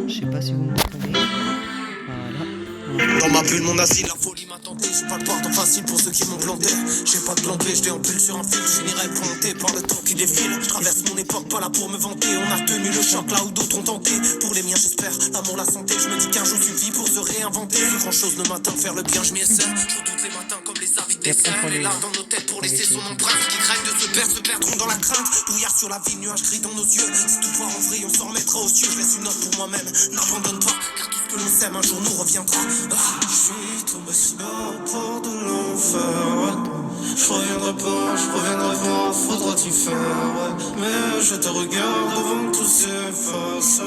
Je sais pas si vous m'entendez. Voilà. Dans ma bulle, mon asile, la folie m'a tenté. J'ai pas de pardon facile pour ceux qui m'ont planté. J'ai pas de plan B, je déambule sur un fil. Je finirai planté par le temps qui défile. Je traverse mon époque, pas là pour me vanter. On a tenu le choc là où d'autres ont tenté. Pour les miens, j'espère l'amour, la santé. Je me dis qu'un jour suffit pour se réinventer. Plus grand chose le matin, faire le bien, je m'y essaie. Je redoute les matins comme les avis des cerfs. Elle est là dans nos têtes pour laisser son empreinte. Qui craignent de se perdront dans la crainte. Brouillard sur la vie, nuages gris dans nos yeux. Si tout part en vrille, on s'en remettra aux cieux. Je laisse une note pour moi-même, n'abandonne pas. Car tout ce que l'on sème un jour nous reviendra. Je suis tombé si bas au port de l'enfer. Je reviendrai pas, faudra t'y faire. Mais je te regarde avant que tout s'efface.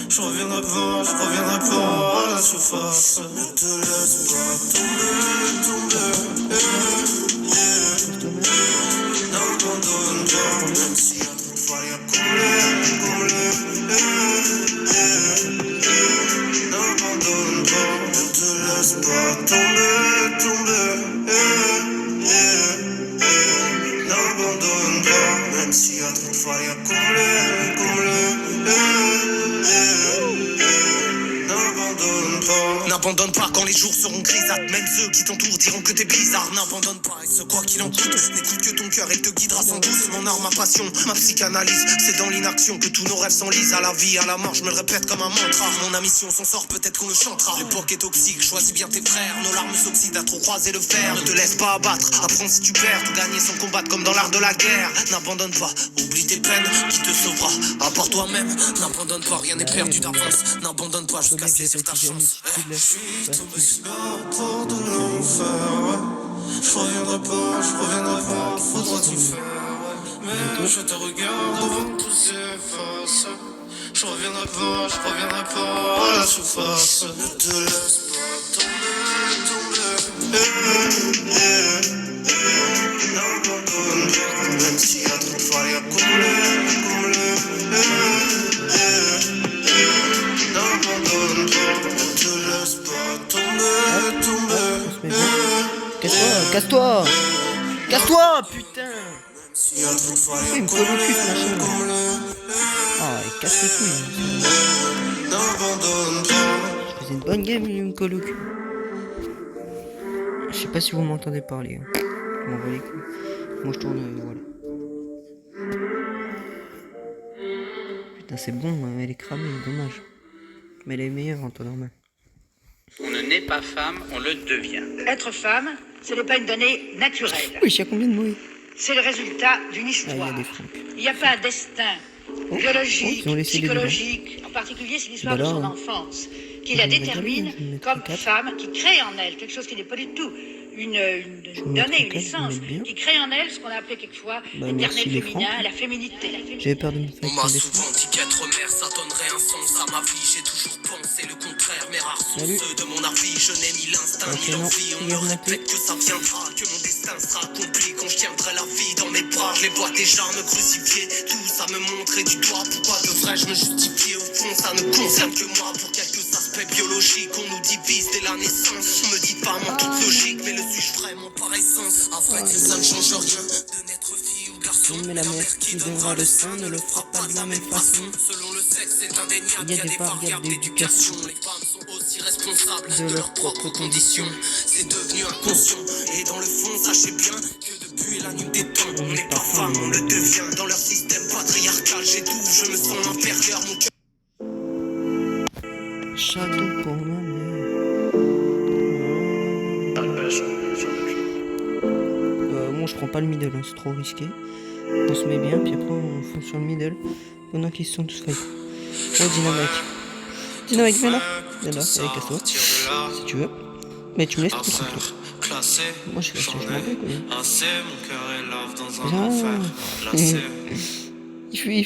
Je reviendrai pas à la surface. Ne te laisse pas tomber. N'abandonne pas, même s'il y a trop de failles à combler. N'abandonne pas, ne te laisse pas tomber. N'abandonne pas, même s'il y a trop de failles à combler. N'abandonne pas quand les jours seront grisâtres. Même ceux qui t'entourent diront que t'es bizarre. N'abandonne pas et ce quoi qu'il en coûte. N'écoute que ton cœur, il te guidera sans doute. Mon art, ma passion, ma psychanalyse. C'est dans l'inaction que tous nos rêves s'enlisent. À la vie, à la mort, je me le répète comme un mantra. Mon ambition s'en sort, peut-être qu'on le chantera. L'époque est toxique, choisis bien tes frères. Nos larmes s'oxydent à trop croiser le fer. Ne te laisse pas abattre, apprends si tu perds. Tout gagner sans combattre comme dans l'art de la guerre. N'abandonne pas, oublie tes peines, qui te sauvera. À part toi-même, n'abandonne pas, rien n'est perdu d'avance. N'abandonne pas jusqu'à saisir ta chance. Je suis tombé si bas au port de l'enfer. Je reviendrai pas, faudra t'y faire. Mais je te regarde avant que tout s'efface. Je reviendrai pas à la surface. Ne te laisse pas tomber. N'abandonne pas, même s'il y a trop de failles à combler. N'abandonne pas, ne te laisse pas tomber. Casse-toi, putain. Pourquoi il me colle au cul ce machin? Ah, il casse les couilles. Je faisais une bonne game, il me colle au cul. Je sais pas si vous m'entendez parler. Je m'en bats les couilles. Moi je tourne, voilà. Putain, c'est bon, elle est cramée, dommage. Mais elle est meilleure en temps normal. On ne naît pas femme, on le devient. Être femme, ce n'est pas une donnée naturelle. Oui, il y a combien de mots? C'est le résultat d'une histoire. Il n'y a pas un destin biologique, psychologique. En particulier, c'est l'histoire de son enfance qui la détermine comme femme, qui crée en elle quelque chose qui n'est pas du tout une donnée, une essence, qui crée en elle ce qu'on a appelé quelquefois l'éternel féminin, la féminité. J'avais peur de me faire. On m'a souvent dit qu'être mère, ça donnerait un sens à ma vie. J'ai toujours pensé le contraire, mes rares sont ceux de mon avis. Je n'ai ni l'instinct ni l'envie. On me répète que ça viendra, que mon destin sera accompli quand je tiendrai la vie dans mes bras. Je les vois déjà me crucifier, tout ça me montrer du doigt. Pourquoi devrais-je me justifier? Au fond, ça ne concerne que moi. Pour quelques aspects biologiques, on nous divise dès la naissance. Me dites pas mon toute logique, mais le suis-je vraiment par essence? À vrai dire, ça ne change rien de naître fille ou garçon. Mais la mère qui donnera le sein ne le fera pas de la même façon. Selon le sexe, c'est indéniable. Il y a des variables d'éducation. Les femmes sont aussi responsables de leurs propres conditions. C'est devenu inconscient. Et dans le fond, sachez bien que depuis la nuit des temps, on n'est pas femme, on le devient. Dans leur système patriarcal, j'étouffe, je me sens inférieur. Mon cœur. Château pour ma mère. Moi je prends pas le middle, hein, c'est trop risqué. On se met bien, puis après on fonce sur le middle pendant qu'ils sont tous fight. Oh, Dynamite, viens là. Viens là, allez, casse-toi. Si tu veux. Mais tu me laisses tout tranquille. Moi je fais je m'en vais quoi. Viens. Il fuit.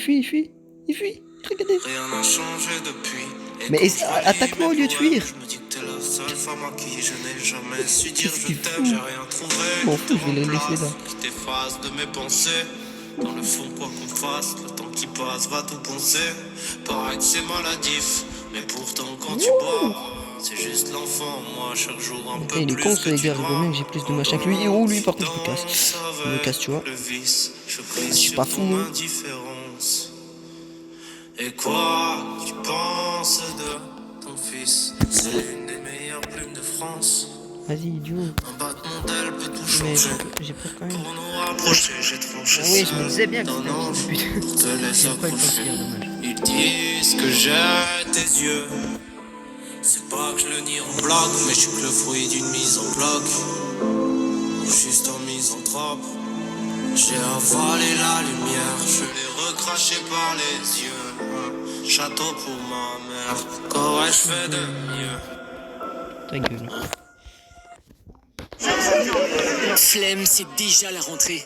Regardez. Rien n'a changé depuis. Mais attaque-moi au lieu de fuir. Je me dis que t'es la seule femme à qui je n'ai jamais su dire je t'aime. J'ai rien trouvé. Bon, je vais les laisser là. Qui t'efface de mes pensées. Dans le fond, quoi qu'on fasse, le temps qui passe va tout penser. Pareil que c'est maladif, mais pourtant quand tu bois, c'est juste l'enfant. Moi, chaque jour un peu plus. Il est con ce gars, il même que j'ai plus de machin que lui. Et oh, lui par contre, je me casse. Je me casse, tu vois. Je suis pas fou. Et quoi, tu penses de France. Vas-y, idiot. Un battement d'aile peut tout Mais changer. j'ai peur quand même. Pour nous rapprocher, j'ai tranché. Ah oui, je me disais bien que d'un c'était un ange petit but. pour te laisser Pas être approcher. sortir, dommage. Ils disent que j'ai tes yeux. C'est pas que je le nie en blague, mais je suis que le fruit d'une mise en bloc. Ou juste un misanthrope. J'ai avalé la lumière, je l'ai recraché par les yeux. Château pour ma mère, qu'aurais-je fait de mieux? Ta gueule. Flemme, c'est déjà la rentrée.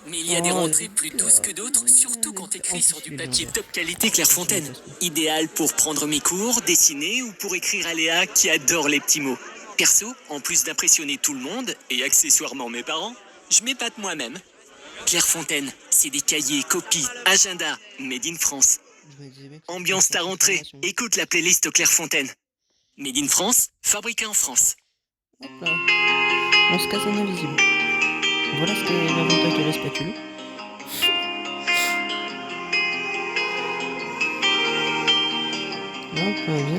Mais il y a des Oh, rentrées plus douces que d'autres, surtout quand t'écris sur du papier top qualité Clairefontaine. Idéal pour prendre mes cours, dessiner ou pour écrire à Léa qui adore les petits mots. Perso, en plus d'impressionner tout le monde, et accessoirement mes parents, je m'épate moi-même. Clairefontaine, c'est des cahiers, copies, agenda, made in France. Je me disais bien que Ambiance ta rentrée, écoute la playlist Clairefontaine. Made in France, fabriqué en France. Hop là. On se casse en invisible. Voilà ce que l'avantage de la spatule. Hop là, viens.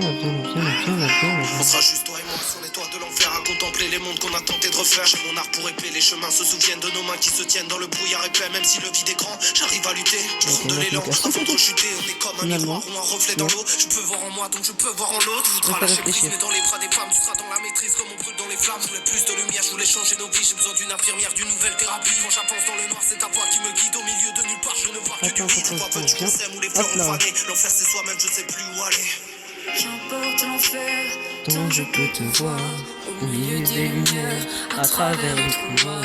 On sera juste toi et moi sur les toits de l'enfer à contempler les mondes qu'on a tenté de refaire. J'ai mon art pour épée, les chemins se souviennent de nos mains qui se tiennent dans le brouillard épais. Même si le vide est grand, j'arrive à lutter. Je prends de l'élan avant de rechuter. On est comme un miroir ou un reflet dans l'eau. Je peux voir en moi donc je peux voir en l'autre. Tu voudras lâcher prise mais dans les bras des femmes. Tu seras dans la maîtrise comme on brûle dans les flammes. Je voulais plus de lumière, je voulais changer nos vies. J'ai besoin d'une infirmière, d'une nouvelle thérapie. Quand j'avance dans le noir, c'est ta voix qui me guide. Au milieu de nulle part, je ne vois que du vide. Pourquoi veux-tu qu'on s'aime où les fleurs ont fané? L'enfer c'est soi-même, je sais plus où aller. J'emporte l'enfer, Tant je peux te voir au milieu des lumières, à travers les couloirs.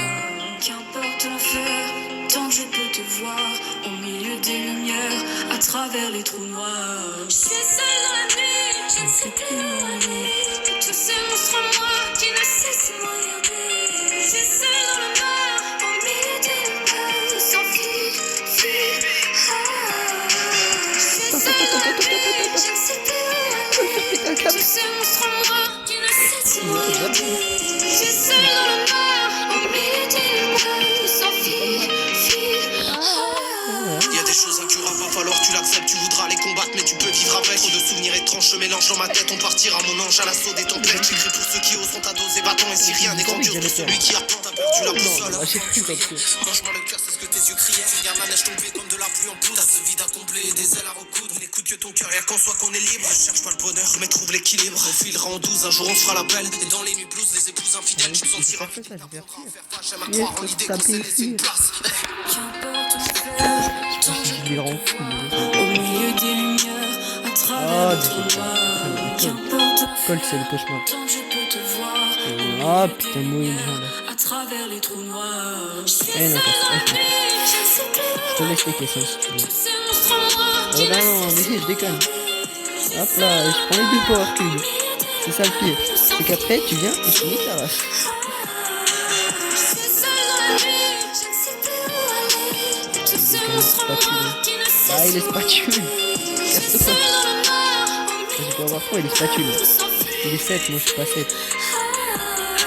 Qu'importe l'enfer, tant que je peux te voir au milieu des lumières, à travers les trous noirs. Je suis seule dans la nuit, je ne sais plus où aller. Tous ces monstres en moi qui ne cessent de me regarder. Je suis seule dans le noir, au milieu des lumières, sans fil, je suis seule dans la nuit, je ne sais plus où aller. Tous ces monstres en moi qui ne cessent de me regarder. Je suis seule dans le noir, au milieu des lumières, sans fil, Y a des choses incurables, va falloir que tu l'acceptes. Tu voudras les combattre, mais tu peux vivre avec. Trop de souvenirs étranges se mélangent dans ma tête. On partira, mon ange, à l'assaut des tempêtes. J'écris pour ceux qui oseront ta dose et bâton. Et si rien n'est grandiose pour celui qui attend, t'as perdu la boussole. Mange-moi le cœur, c'est ce que tes yeux criaient. Tu regardes la neige tomber comme de la pluie en poudre. T'as ce vide à combler et des ailes à recoudre. N'écoute que ton cœur, y'a qu'en soi qu'on est libre. Je cherche pas le bonheur, mais trouve l'équilibre. On filera en 12, un jour on se fera la belle. Et dans les nuits blues, les épouses infidèles, je me sentirai plus tard. J'aime à croire en l'idée qu'on s'est laissé une place. qu'importe l'enfer, tant que je Je les rends fous. au milieu des lumières, à travers les trous noirs. Qu'importe Colt, c'est le cauchemar. tant que je peux te voir Ah putain, mouille les gens là. à travers les trous noirs. Je suis Eh non, seule parce dans que- la nuit, je ne sais plus Je te laisse les questions si tu veux. tous ces monstres en moi Oh qui bah ne non, cessent mais je déconne. Hop là, je prends les deux power cubes. C'est ça le pire. C'est qu'après, tu viens et tu niques ta race. Je suis seule dans la nuit, je ne sais plus où aller. Tous ces monstres en moi qui ne Ah, il est cessent de me spatule. regarder. Je suis seule dans le noir, au Je milieu peux avoir quoi, il est spatule. de sans fil. Il est 7, moi je suis pas 7.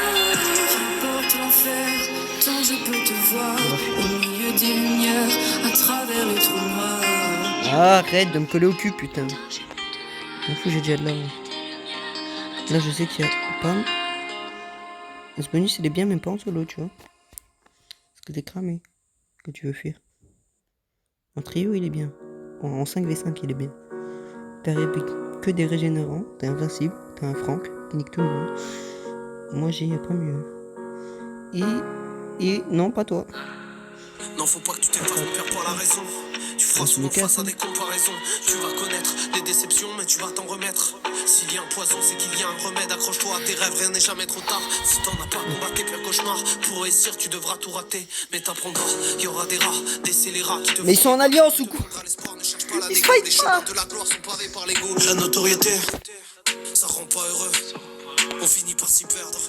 Qu'importe l'enfer, tant je peux te voir au milieu des lumières, à travers les trous noirs. Ah, arrête de me coller au cul, putain. Je m'en fous, j'ai déjà de l'argent. Là, je sais qu'il y a Pam. Ce bonus, il est bien, mais pas en solo, tu vois. Parce que t'es cramé. Que tu veux fuir. En trio, il est bien. En 5v5, il est bien. T'as que des régénérants. T'es invincible. T'as un Franck qui nique tout le monde. Moi, j'ai pas mieux. Et non, pas toi. Non, faut pas que tu t'effaces, mon père, pour la raison. Tu feras On se souvent le casse, face à hein. des comparaisons. Tu vas connaître les déceptions, mais tu vas t'en remettre. S'il y a un poison, c'est qu'il y a un remède. Accroche-toi à tes rêves, rien n'est jamais trop tard. Si t'en as pas combattu tes pires cauchemars, pour réussir, tu devras tout rater. Mais t'apprendras, il y aura des rats, des scélérats qui te Mais ils sont en alliance ou quoi? l'espoir, ne cherche pas la Ils se dégo. fight Les pas. chemins de la gloire sont pavés par l'ego. La notoriété, ça rend pas heureux. On finit par s'y perdre.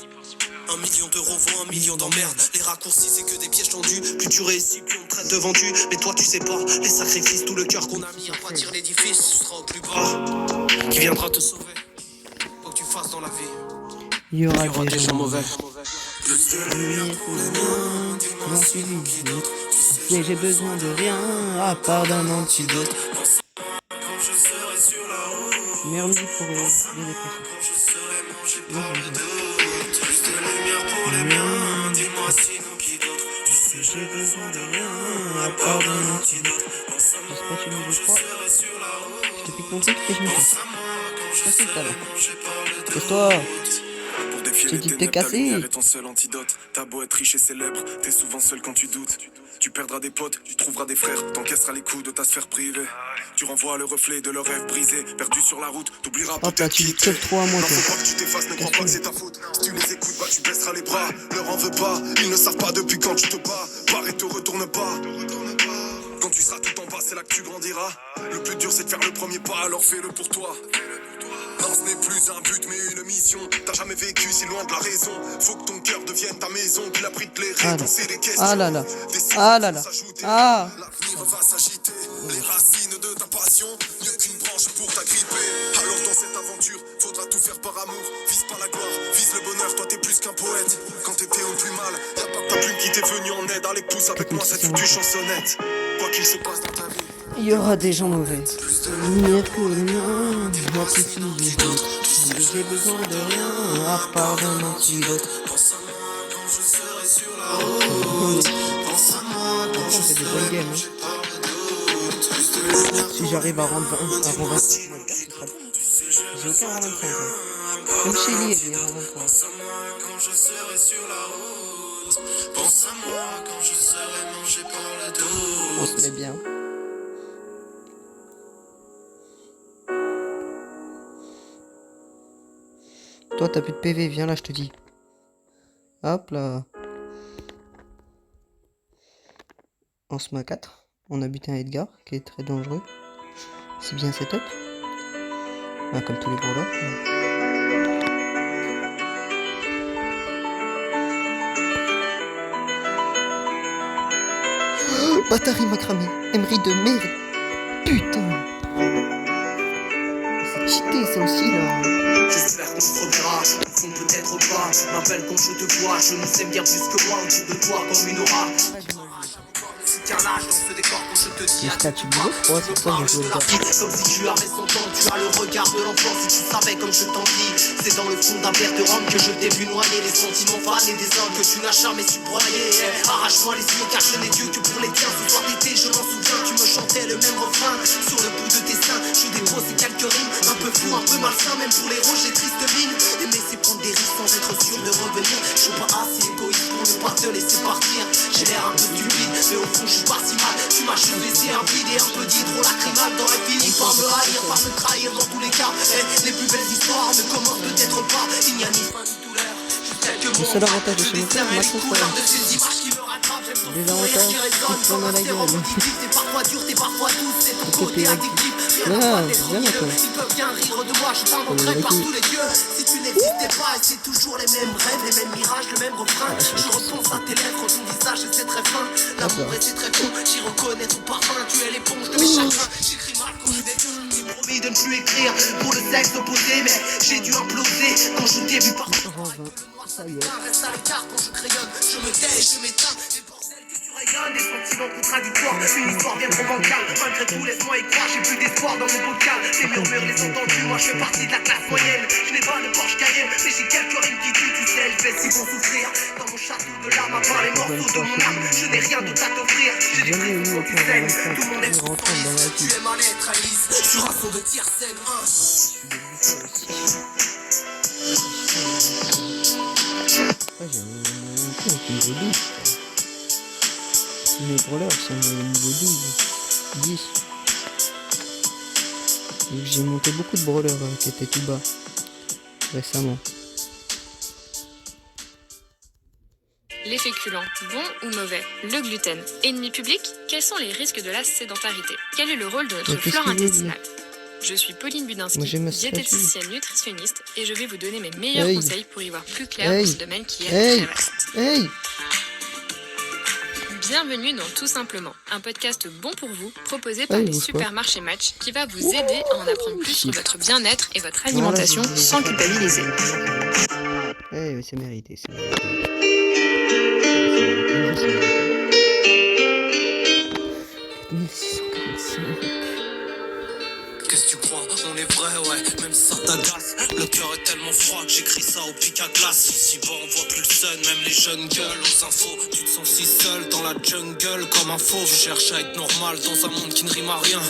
1 million d'euros vaut 1 million d'emmerdes. Les raccourcis, c'est que des pièges tendus. Plus tu réussis, plus on te traite de vendu. Mais toi, tu sais pas, les sacrifices, tout le cœur qu'on a mis à bâtir l'édifice, ce sera au plus bas qui viendra te sauver. Quoi que tu fasses dans la vie, Il y aura, il y aura des gens mauvais. Plus de lumière pour les miens, dis-moi celui d'autre. Mais j'ai besoin de rien, à part d'un antidote. Meilleure musique pour les dépressifs. Moi, j'aime bien. Dis-moi sinon qui d'autre. Tu sais, j'ai besoin de rien à part d'un antidote. J'espère que tu me le crois. Je te pique mon truc et je me casse. Ça c'est le talent. Casse-toi. Je t'ai dit de te casser. Est ton seul antidote. T'as beau être riche et célèbre, t'es souvent seul quand tu doutes. Tu perdras des potes, tu trouveras des frères, t'encaisseras les coups de ta sphère privée. Tu renvoies le reflet de leurs rêves brisés, perdu sur la route, t'oublieras Hop là, peut-être tu qui te choques trop à moi, Non, toi. faut pas que tu t'effaces, ne crois pas que c'est ta faute. Si tu les écoutes, bah tu baisseras les bras, leur en veux pas. Ils ne savent pas depuis quand tu te bats, pars et te retourne pas. Quand tu seras tout en bas, c'est là que tu grandiras. Le plus dur c'est de faire le premier pas, alors fais-le pour toi. Non, ce n'est plus un but mais une mission. T'as jamais vécu si loin de la raison. Faut que ton cœur devienne ta maison. Qu'il abrite les réponses et les questions. Ah là là. Ah là là. Ah. L'avenir va s'agiter. Les racines de ta passion, mieux qu'une branche pour t'agripper. Alors dans cette aventure, faudra tout faire par amour. Vise pas la gloire, vise le bonheur. Toi t'es plus qu'un poète. Quand t'étais au plus mal, y'a pas que ta plume qui t'est venue en aide. Allez pousse avec moi cette foutue chansonnette. Quoi qu'il se passe dans ta vie, il y aura des gens mauvais. Lumière que le mien, moi plus j'ai besoin de rien à part d'un antidote. pense à moi quand je serai sur la route. Pense à moi quand je C'est des bonnes games. Hein. Si j'arrive à rendre 20, ce sera bon. J'ai aucun rang 25. Hein. Même chez lui, il est rang 23. Pense à moi quand je serai sur la route. Pense à moi quand je serai mangé par le dos. On se met bien. Toi, t'as plus de PV, viens là, je te dis. Hop là. On se met à 4. On a buté un Edgar, qui est très dangereux. C'est bien setup. Ah, comme tous les gros là. Oh, bâtard, il m'a cramé. Emery de merde. Putain. C'est cheaté ça aussi là. J'espère qu'on se reverra, au fond peut-être pas. M'appelle quand je te vois, je nous aime bien plus que moi. Autour de toi comme une aura. Carnage dans ce décor quand je te dis. J'ai statut de l'autre, ouais, c'est ça, j'ai joué le gars. Comme si tu avais 100 ans, tu as le regard de l'enfant. Si tu savais comme je t'en dis, c'est dans le fond d'un verre de rhum que je t'ai vu noyer les sentiments fanés des hommes que tu n'as jamais su broyer. Arrache-moi les yeux car je n'ai Dieu que pour les tiens. Ce soir d'été, je m'en souviens, tu me chantais le même refrain. Sur le bout de tes seins, je dépose ces quelques rimes. Un peu fou, un peu malsain, même pour les rouges, j'ai triste mine. Aimer c'est prendre des risques sans être sûr de revenir. Je suis pas assez égoïste pour ne pas te laisser partir. J'ai l'air un peu stupide, mais au fond je suis pas si mal. Tu m'as juste laissé un vide et un peu d'hydrolacrymal. T'aurais fini par me haïr, par me trahir dans tous les cas. Les plus belles histoires ne commencent peut-être pas. Il n'y a ni fin ni douleur. Le seul avantage de ce moteur, moi je trouve ça. Des avantages qui se prennent à la gueule. T'es parfois dur, t'es parfois douce, c'est ton côté addictif. Ah, viens là toi. Ils peuvent bien rire de moi, je t'inventerai par tous les dieux. Si tu n'existais pas, et c'est toujours les mêmes rêves, les mêmes mirages, le même refrain. Je repense à tes lèvres, ton visage et c'est très fin. L'amour et c'est très bon, j'y reconnais ton parfum. Tu es l'éponge de mes chagrins. J'écris mal quand je dégueule, j'ai promis de ne plus écrire pour le sexe opposé, mais j'ai dû imploser quand je t'ai vu partout. Ça y est. Reste à l'écart quand je crayonne, je me tais et je m'éteins. Et pour celles que tu rayonnes, des sentiments contradictoires. Une histoire bien trop bancale. Malgré tout, laisse-moi y croire, j'ai plus d'espoir dans mon bocal. Tes murmures, les entendus, moi je fais partie de la classe moyenne. Je n'ai pas de Porsche Cayenne, mais j'ai quelques rimes qui tuent, tu sais, je vais si bon souffrir. Dans mon château de larmes, à part les morceaux de mon âme, je n'ai rien d'autre à t'offrir. J'ai des Jamais eu frissons qui aucun saignent, rêve tout mon être rentrant dans la Tu vie. es ma lettre à Alice, sur un son de tiercène 1. Ouais, j'ai un niveau 12. Mes brawlers sont au niveau 12, 10. Donc j'ai monté beaucoup de brawlers qui étaient tout bas récemment. Les féculents, bons ou mauvais? Le gluten, ennemi public? Quels sont les risques de la sédentarité? Quel est le rôle de notre qu'est-ce flore qu'il veut intestinale? Je suis Pauline Budinski, Moi, j'ai ma statue. diététicienne nutritionniste, et je vais vous donner mes meilleurs Hey. conseils pour y voir plus clair Hey. dans ce domaine qui est Hey. très vaste. Hey! Bienvenue dans Tout Simplement, un podcast bon pour vous, proposé par Hey, les bouge pas. Supermarchés Match, qui va vous aider à en apprendre plus sur votre bien-être et votre alimentation Voilà, sans culpabiliser. Eh oui, c'est mérité, c'est mérité. C'est mérité. 4645. Qu'est-ce que tu crois, on est vrai, ouais, même si ça t'agace. Le cœur est tellement froid que j'écris ça au pic à glace. Ici bas on voit plus le sun, même les jeunes gueules aux infos. Tu te sens si seul dans la jungle comme un fauve. Je cherche à être normal dans un monde qui ne rime à rien.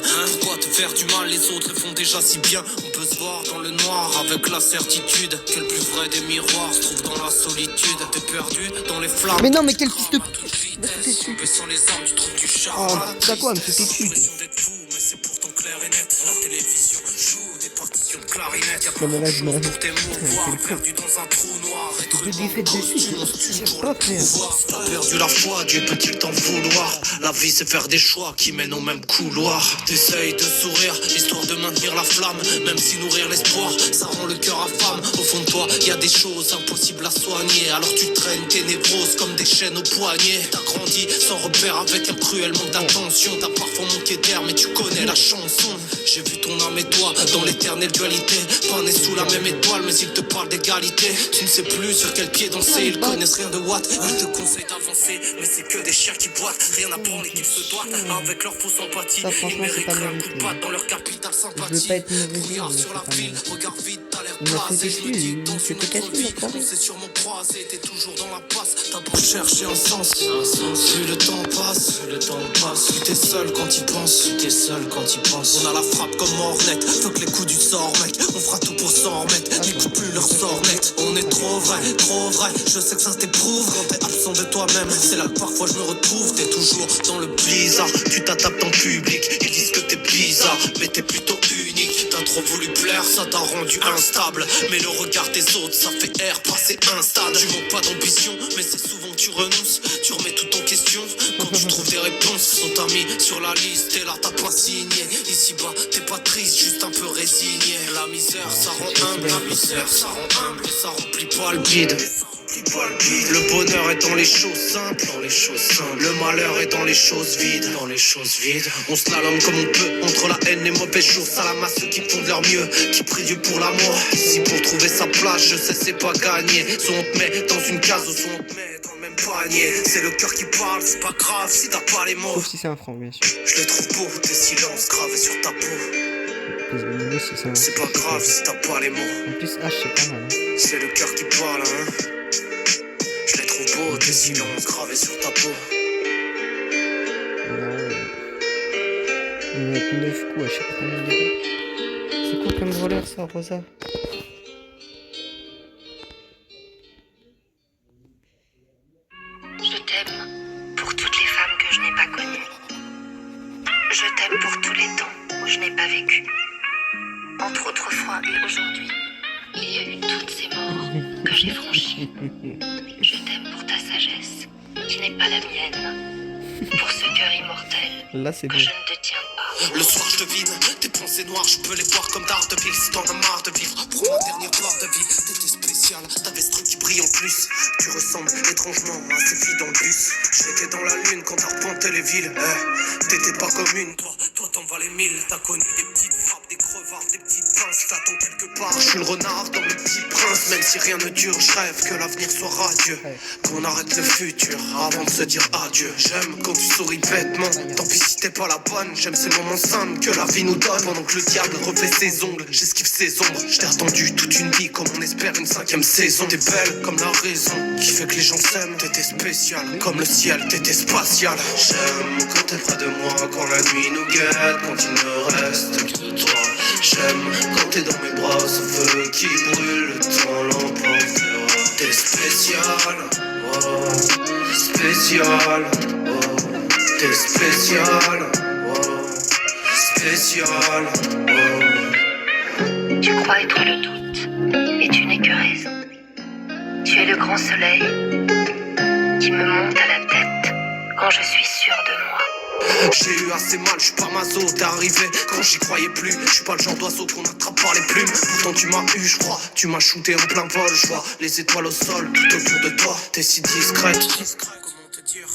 Pourquoi te faire du mal, les autres le font déjà si bien. On peut se voir dans le noir avec la certitude que le plus vrai des miroirs se trouve dans la solitude. T'es perdu dans les flammes. Mais non, mais quel fils de... Baissant les armes, tu trouves du charme. Oh, t'as quoi, me sauter dessus? Mais c'est pourtant clair et net. La télévision joue des partitions de clarinette. Y'a pas Non, mais là, je me pour tes mots, voir perdu dans un trou noir. Être défaite dessus, c'est pas faire. T'as perdu la foi, Dieu peut-il t'en vouloir? La vie c'est faire des choix qui mènent au même couloir. T'essayes de sourire, histoire de maintenir la flamme. Même si nourrir l'espoir, ça rend le cœur affame. Au fond de toi, y a des choses impossibles à soigner. Alors tu traînes tes névroses comme des chaînes au poignet. T'as grandi sans repère avec un cruel manque d'attention. T'as parfois manqué d'air mais tu connais la chanson. J'ai vu ton âme et toi dans l'éternelle dualité. Pas né sous la même étoile mais il te parle d'égalité. Tu ne sais plus sur quel pied danser. Ils connaissent rien de Watt. Ils te conseillent d'avancer mais c'est que des chiens qui boitent. Rien à prendre, l'équipe se doit avec leur fausse empathie. Ça, Ils mériteraient un mal coup de patte dans leur capitale Je veux sympathie. pas être mauvais, Regarde mais sur la c'est pas ville, mal. regarde vite, t'as l'air Il m'a blasé. fait Je me dis que dans dessus, une c'était autre cassé, vie, l'enfoiré. on s'est sûrement croisé. T'es toujours dans la passe, t'as beau chercher un sens. Plus le temps passe, plus le temps passe. Si t'es seul quand il pense, si t'es seul quand il pense. On a la frappe comme Hornet, fuck les coups du sort, mec. On fera tout pour s'en remettre, n'écoute plus leur sort net. On est trop vrai, je sais que ça t'éprouve. Quand t'es absent de toi-même, c'est là que parfois je me retrouve. T'es toujours dans le blizzard, tu t'attapes en public. Ils disent que t'es bizarre, mais t'es plutôt unique. T'as trop voulu plaire, ça t'a rendu instable. Mais le regard des autres, ça fait air passer un stade. Tu manques pas d'ambition, mais c'est souvent que tu renonces. Tu remets tout en question quand tu trouves des réponses. On t'a mis sur la liste et là t'as pas signé. Ici bas, t'es pas triste, juste un peu résigné. La misère, ça rend humble, la misère, ça rend humble. Et ça remplit pas le vide. Le bonheur est dans les choses simples, Le malheur est dans les choses vides, On se slalome comme on peut entre la haine et les mauvais jours. Salam à ceux qui font de leur mieux, qui prient Dieu pour l'amour. Ici pour trouver sa place, je sais c'est pas gagné. Soit on te met dans une case ou soit on te met dans le même panier. C'est le cœur qui parle, c'est pas grave si t'as pas les mots. Sauf si c'est un franc, bien sûr. Je les trouve beaux, tes silences gravés sur ta peau. C'est pas grave si t'as pas les mots. En plus, H, c'est pas mal. Hein. C'est le cœur qui parle, hein. Je les trouve beaux, tes silences gravés sur ta peau. On va mettre 9 coups à chaque combien de coups. C'est quoi comme voleur ça, Rosa? Je t'aime pour toutes les femmes que je n'ai pas connues. Je t'aime pour tous les temps où je n'ai pas vécu. Entre autres fois et aujourd'hui, il y a eu toutes ces morts que j'ai franchies. Je t'aime pour ta sagesse, qui n'est pas la mienne. Pour ce cœur immortel Là, c'est que bon. je ne te tiens pas. Le soir je devine tes pensées noires, je peux les voir comme Daredevil. Si t'en as marre de vivre pour ma dernière part de vie. T'étais spécial, t'avais ce truc qui brille en plus. Tu ressembles étrangement à ces filles dans le bus. J'étais dans la lune quand t'arpentais les villes. T'étais pas comme une, toi t'en valais 1000. T'as connu des petites frappes, des crevards, des petites pinces. T'attends quelque part, je suis le renard dans le petit prince. Même si rien ne dure, je rêve que l'avenir soit radieux. Qu'on arrête le futur avant de se dire adieu. J'aime quand tu souris bêtement, tant pis si t'es pas la bonne. J'aime ces moments simples que la vie nous donne. Pendant que le diable refait ses ongles, j'esquive ses ombres. Je t'ai attendu toute une vie comme on espère une 5e saison. T'es belle comme la raison qui fait que les gens s'aiment. T'étais spéciale comme le ciel, t'étais spatiale. J'aime quand t'es près de moi, quand la nuit nous guette, quand il ne reste que toi. J'aime quand t'es dans mes bras, ce feu qui brûle, le temps l'emportera. T'es spéciale, oh, spéciale, oh. T'es spécial, oh, spécial, oh. Tu crois être le doute, et tu n'es que raison. Tu es le grand soleil qui me monte à la tête quand je suis sûre de moi. J'ai eu assez mal, je suis pas maso, t'es arrivé quand j'y croyais plus. Je suis pas le genre d'oiseau qu'on attrape par les plumes. Pourtant tu m'as eu, je crois, tu m'as shooté en plein vol. Je vois les étoiles au sol, tout autour de toi. T'es si discrète. Comment te dire?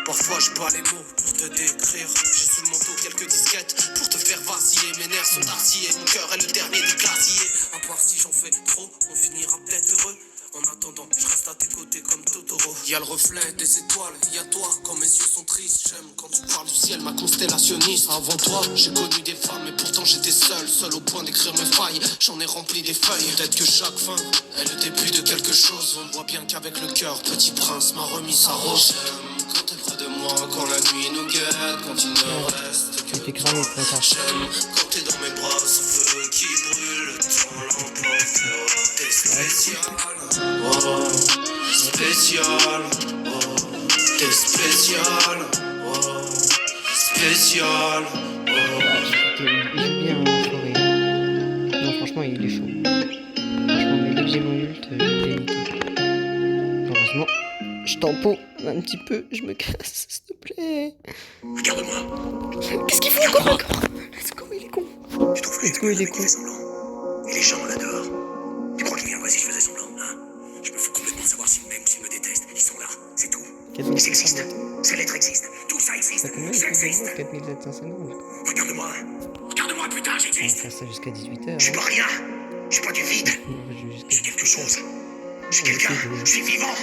Parfois j'ai pas les mots pour te décrire. J'ai sous le manteau quelques disquettes pour te faire vaciller. Mes nerfs sont arcillés, mon cœur est le dernier des glaciers. À part si j'en fais trop, on finira peut-être heureux. En attendant, je reste à tes côtés comme Totoro. Y'a le reflet des étoiles, y'a toi. Quand mes yeux sont tristes, j'aime quand tu parles du ciel, ma constellationniste. Avant toi, j'ai connu des femmes, mais pourtant j'étais seul au point d'écrire mes failles. J'en ai rempli des feuilles. Peut-être que chaque fin est le début de quelque chose. On voit bien qu'avec le cœur, Petit Prince m'a remis sa rose. J'aime quand t'es près de moi, quand la nuit nous guette, quand il ne reste que toi. J'aime quand t'es dans mes bras, ce feu qui brûle, le temps l'emportera. T'es spécial, oh, spécial, oh, t'es spécial, oh, spécial, oh. Il joue bien en forêt. Non, franchement, il est chaud. Franchement, mais dès que j'ai mon ult, je l'ai niqué. Heureusement, je tempo un petit peu, je me casse, s'il te plaît. Regarde-moi. Qu'est-ce qu'il faut encore? Let's go, il est con. Tu trouves que Let's go, il est con. Et les gens là dehors, tu crois qu'ils viendraient si je faisais semblant, hein? Je me fous complètement de savoir s'ils m'aiment ou s'ils me détestent. Ils sont là, c'est tout. Ils existent. Ces lettres existent. Tout ça existe. Ça existe. 4750. Regarde-moi. Regarde-moi, putain, On va j'existe. faire ça jusqu'à 18h. Je suis pas rien. Je suis pas du vide. Je suis quelque chose. Je suis quelqu'un. Je suis vivant.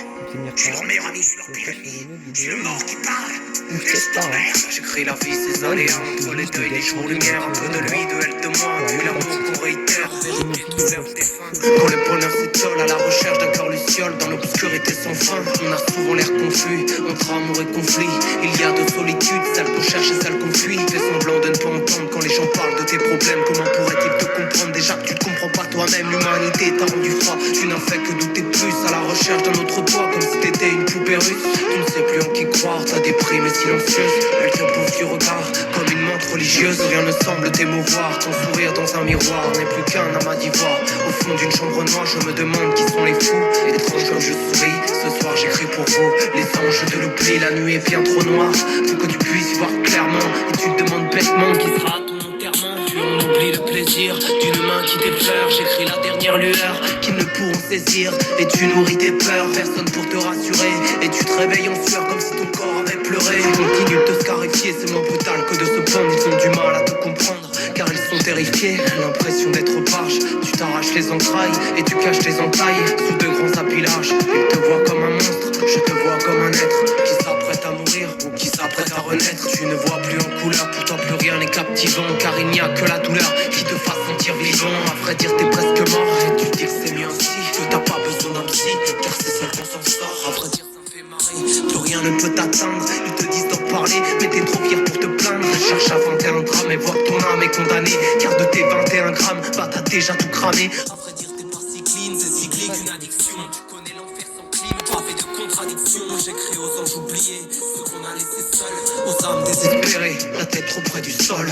Je suis leur meilleur ami, je suis leur pire ennemi. Je suis le mort qui parle. Laisse ta mère. J'écris la vie, ses aléas. Entre les deuils, les jours lumière. Un peu de lui, de elle, de moi. De l'amour qu'on réitère. Vérité, tout l'air défunt. Quand le bonheur s'étiole à la recherche d'un cœur luciole. Dans l'obscurité sans fin, on a souvent l'air confus. Entre amour et conflit, il y a de solitude. Celle qu'on cherche et celle qu'on fuit. Fais semblant de ne pas entendre quand les gens parlent de tes problèmes. Comment pourraient-ils te comprendre déjà que tu te comprends pas toi-même? L'humanité t'a rendu froid. Tu n'as fait que douter plus à la recherche d'un autre toi. Comme si t'étais une poupée russe. Tu ne sais plus en qui croire. Ta déprime est silencieuse. Elle te bouffe du regard comme une menthe religieuse. Rien ne semble t'émouvoir. Ton sourire dans un miroir n'est plus qu'un amas d'ivoire. Au fond d'une chambre noire, je me demande qui sont les fous. Étrange comme je souris. Ce soir j'écris pour vous. Les anges de l'oubli, la nuit est bien trop noire pour que tu puisses voir clairement. Et tu te demandes bêtement qui sera ton enterrement. Tu en oublies le plaisir d'une main qui t'effleure. J'écris la dernière lueur qu'ils ne pourront saisir. Et tu nourris tes peurs, personne pour te rassurer. Et tu te réveilles en sueur comme si ton corps avait pleuré. Tu continues de te scarifier, c'est moins brutal que de se pendre. Ils ont du mal à te comprendre, car ils sont terrifiés. L'impression d'être barge, tu t'arraches les entrailles et tu caches tes entailles sous de grands appilages. Ils te voient comme un monstre, je te vois comme un être qui s'apprête à mourir ou qui s'apprête à renaître. Tu ne vois plus en couleur, pour toi plus rien n'est captivant, car il n'y a que la douleur qui te fasse sentir vivant. À vrai dire t'es presque mort et tu dis que c'est mieux ainsi, que t'as pas besoin d'un psy, car c'est seul qu'on s'en sort. À vrai dire ça fait marrer, plus rien ne peut t'atteindre. Ils te disent d'en parler, mais t'es trop fier pour te plaindre. Cherche à 21 grammes et vois que ton âme est condamnée, car de tes 21 grammes, bah t'as déjà tout cramé. À vrai dire t'es pas si clean, c'est si clean qu'une addiction. Tu connais l'enfer sans clim, pavé de contradictions. J'écris aux anges oubliés, ceux qu'on a laissés seuls, aux âmes désespérées, la tête trop près du sol.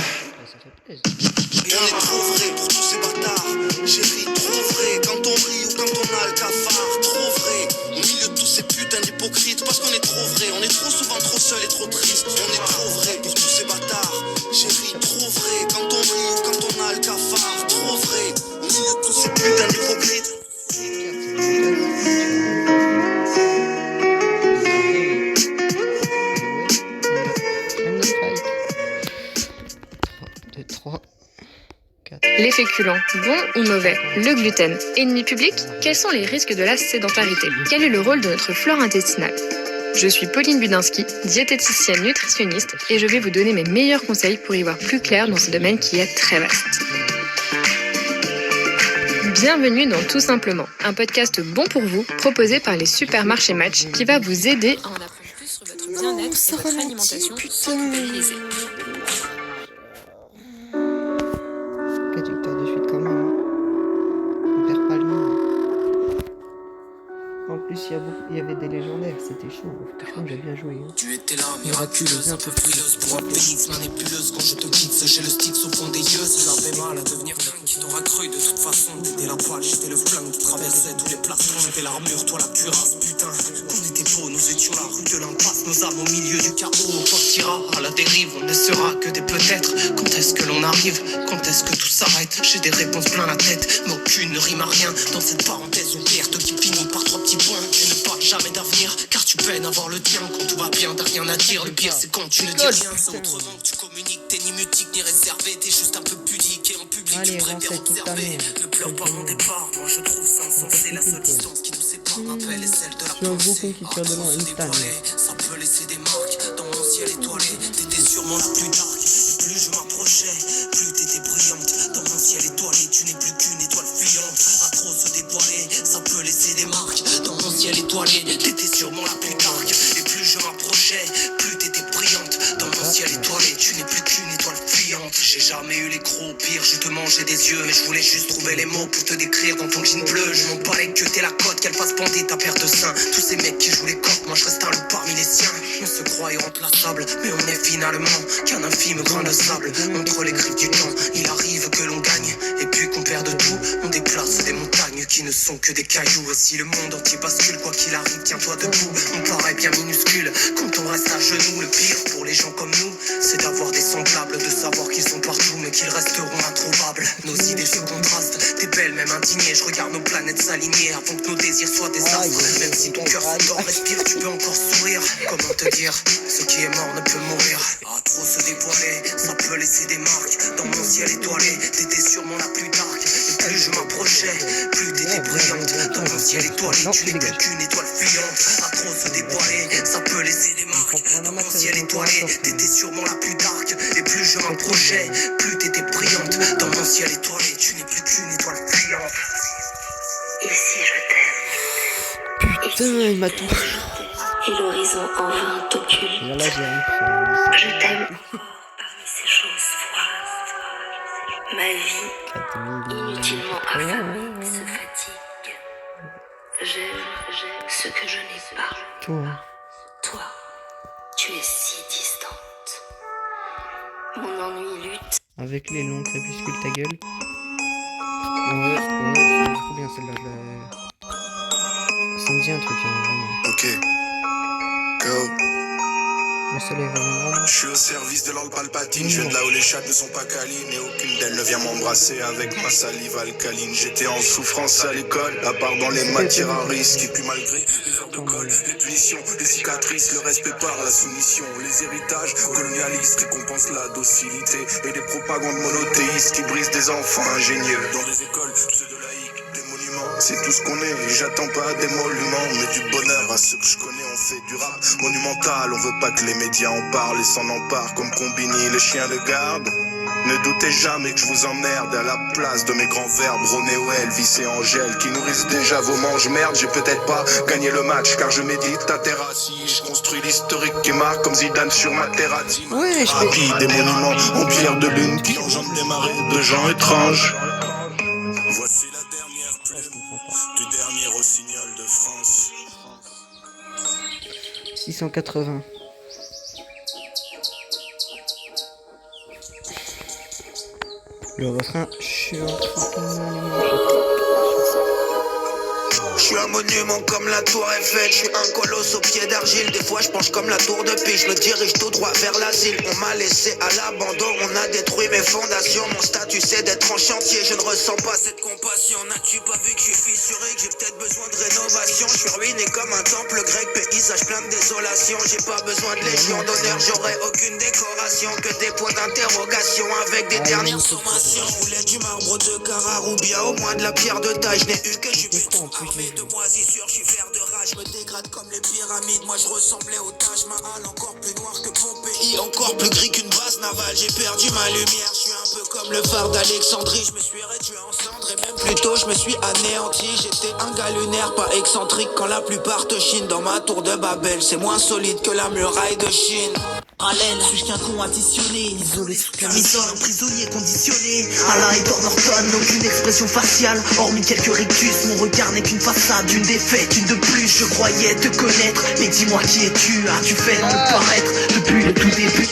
Et on est trop vrai pour tous ces bâtards. Chérie, trop vrai quand on rit ou quand on a le cafard. Trop vrai au milieu de tous ces putains d'hypocrites. Parce qu'on est trop vrai, on est trop souvent trop seul et trop triste. On est trop vrai pour tous ces bâtards. Chérie, trop vrai quand on rit ou quand on a le cafard. Trop vrai au milieu de tous ces putains d'hypocrites. Les féculents, bons ou mauvais? Le gluten, ennemi public? Quels sont les risques de la sédentarité? Quel est le rôle de notre flore intestinale? Je suis Pauline Budinski, diététicienne nutritionniste, et je vais vous donner mes meilleurs conseils pour y voir plus clair dans ce domaine qui est très vaste. Bienvenue dans Tout Simplement, un podcast bon pour vous, proposé par les supermarchés Match, qui va vous aider à en apprendre plus sur votre bien-être et votre alimentation sans culpabiliser. 4 victoires de suite quand même. On perd pas le nom. En plus, il y avait des légendaires, c'était chaud. Franchement, j'ai bien joué. Hein. Tu étais là, miraculeuse, un peu frileuse pour un pénis, manipuleuse. Quand je te quitte, j'ai le stick au fond des yeux. J'avais mal à devenir dingue, qui t'aura cru de toute façon. T'étais la balle, j'étais le flingue qui traversait tous les plafonds. J'étais l'armure, toi la cuirasse, putain. On était beaux, nous étions la rue de l'impasse, nos âmes au milieu du chaos. On partira à la dérive, on ne sera que des peut-être. Quand est-ce que l'on arrive? Quand est-ce que tout s'arrête? J'ai des réponses plein la tête, mais aucune ne rime à rien. Dans cette parenthèse ouverte qui finit par 3 petits points. Tu ne parles jamais d'avenir, car tu peines à voir le tien. Quand tout va bien, t'as rien à dire. Le pire, c'est quand tu ne dis rien. C'est autrement que tu communiques. T'es ni mutique ni réservé. T'es juste un peu pudique. Et en public, tu préfères observer. Ne pleure pas mon départ. Moi, je trouve ça insensé. La seule distance qui nous sépare m'appelle et celle de la Je suis un gros pensée. con qui tire de loin, une stanne. Ça peut laisser des marques dans mon ciel étoilé. T'étais sûrement la plus dark. Et plus je m'approchais, plus t'étais brillante. Dans mon ciel étoilé, tu n'es plus qu'une étoile fuyante. À trop se dévoiler, ça peut laisser des marques. Dans mon ciel étoilé, t'étais sûrement la plus dark. Et plus je m'approchais, plus t'étais brillante. Dans mon ciel étoilé, tu n'es plus qu'une étoile fuyante. J'ai jamais eu les crocs, pire, je te mangeais des yeux. Mais je voulais juste trouver les mots pour te décrire dans ton jean bleu. Je m'en parlais que t'es la cote, qu'elle fasse bander ta paire de seins. Tous ces mecs qui jouent les coques, moi je reste un loup parmi les siens. On se croit irremplaçable, mais on est finalement qu'un infime grain de sable. Entre les griffes du temps, il arrive que l'on gagne. Et puis qu'on perde tout, on déplace des montagnes qui ne sont que des cailloux. Et si le monde entier bascule, quoi qu'il arrive, tiens-toi debout. On paraît bien minuscule quand on reste à genoux. Le pire pour les gens comme nous, c'est d'avoir des semblables, de savoir qu'ils sont partout, mais qu'ils resteront introuvables. Nos idées se contrastent, t'es belle, même indignée. Je regarde nos planètes s'aligner avant que nos désirs soient des astres. Même si ton cœur s'endort, respire, tu peux encore sourire. Comment te dire, ce qui est mort ne peut mourir. À trop se dévoiler, ça peut laisser des marques. Dans mon ciel étoilé, t'étais sûrement la plus dark. Et plus je m'approchais, plus t'étais brillante. Dans mon ciel étoilé, tu n'es plus qu'une étoile fuyante. À trop se dévoiler, ça peut laisser des marques. Dans mon ciel étoilé, t'étais sûrement la plus dark. Et plus je m'approchais, plus t'étais brillante. Dans mon ciel étoilé, tu n'es plus qu'une étoile fuyante. Ici je t'aime. Putain, il m'a tout. Et l'horizon en vain t'occulte. Là, j'ai rien. Je t'aime parmi ces choses froides. Ma vie, inutilement affamée, se fatigue. J'aime ce que je n'ai pas. Toi. Toi, tu es si distante. Mon ennui lutte. Avec les longs crépuscules, ta gueule. Ouais, c'est trop bien celle-là. Ça me dit un truc, hein, vraiment. Ok, go. Le soleil reviendra. Je suis au service de l'ordre Palpatine. Je viens de là où les chattes ne sont pas câlines. Et aucune d'elles ne vient m'embrasser avec ma salive alcaline. J'étais en souffrance à l'école, à part dans les matières à risque. Et puis malgré les heures de colle, les punitions, les cicatrices, le respect par la soumission, les héritages colonialistes récompensent la docilité. Et des propagandes monothéistes qui brisent des enfants ingénieux. Dans des écoles pseudo-laïques, des monuments, c'est tout ce qu'on est. Et j'attends pas des monuments, mais du bonheur à ceux que je connais. On fait du rap monumental, on veut pas que les médias en parlent et s'en emparent comme Combini, les chiens de garde. Ne doutez jamais que je vous emmerde à la place de mes grands verbes Roméo, Elvis et Angèle qui nourrissent déjà vos mange-merde. J'ai peut-être pas gagné le match car je médite à terre assis. Je construis l'historique qui marque comme Zidane sur ma terrasse. Ouais, je Rapide, des monuments en pierre de lune qui enjambent des marées de gens étranges. Voici la dernière plume du dernier rossignol de France. 680. Le refrain, je suis en Je suis un monument comme la tour Eiffel, je suis un colosse au pied d'argile. Des fois je penche comme la tour de Pise, je me dirige tout droit vers l'asile. On m'a laissé à l'abandon, on a détruit mes fondations. Mon statut c'est d'être en chantier, je ne ressens pas cette compassion. N'as-tu pas vu que je suis fissuré, que j'ai peut-être besoin de rénovation? Je suis ruiné comme un temple grec, paysage plein de désolation. J'ai pas besoin de légion d'honneur, j'aurai aucune décoration, que des points d'interrogation avec des dernières sommations. Je voulais du marbre de Carrare ou bien au moins de la pierre de taille. Je n'ai eu que du béton armé de moisissure, je suis fer de rage, je me dégrade comme les pyramides. Moi je ressemblais au Taj Mahal, encore plus noir que Pompéi, encore plus gris qu'une base navale. J'ai perdu ma lumière, je suis un peu comme le phare d'Alexandrie. Je me suis réduit en cendres et même plus tôt je me suis anéanti. J'étais un gars lunaire, pas excentrique quand la plupart te chinent. Dans ma tour de Babel, c'est moins solide que la muraille de Chine. Parallèle, suis-je qu'un con additionné, isolé sous camisole, un prisonnier conditionné. Alain et Norton, aucune expression faciale, hormis quelques rictus. Mon regard n'est qu'une façade, une défaite, une de plus. Je croyais te connaître, mais dis-moi qui es-tu? As-tu fait de paraître depuis le tout début?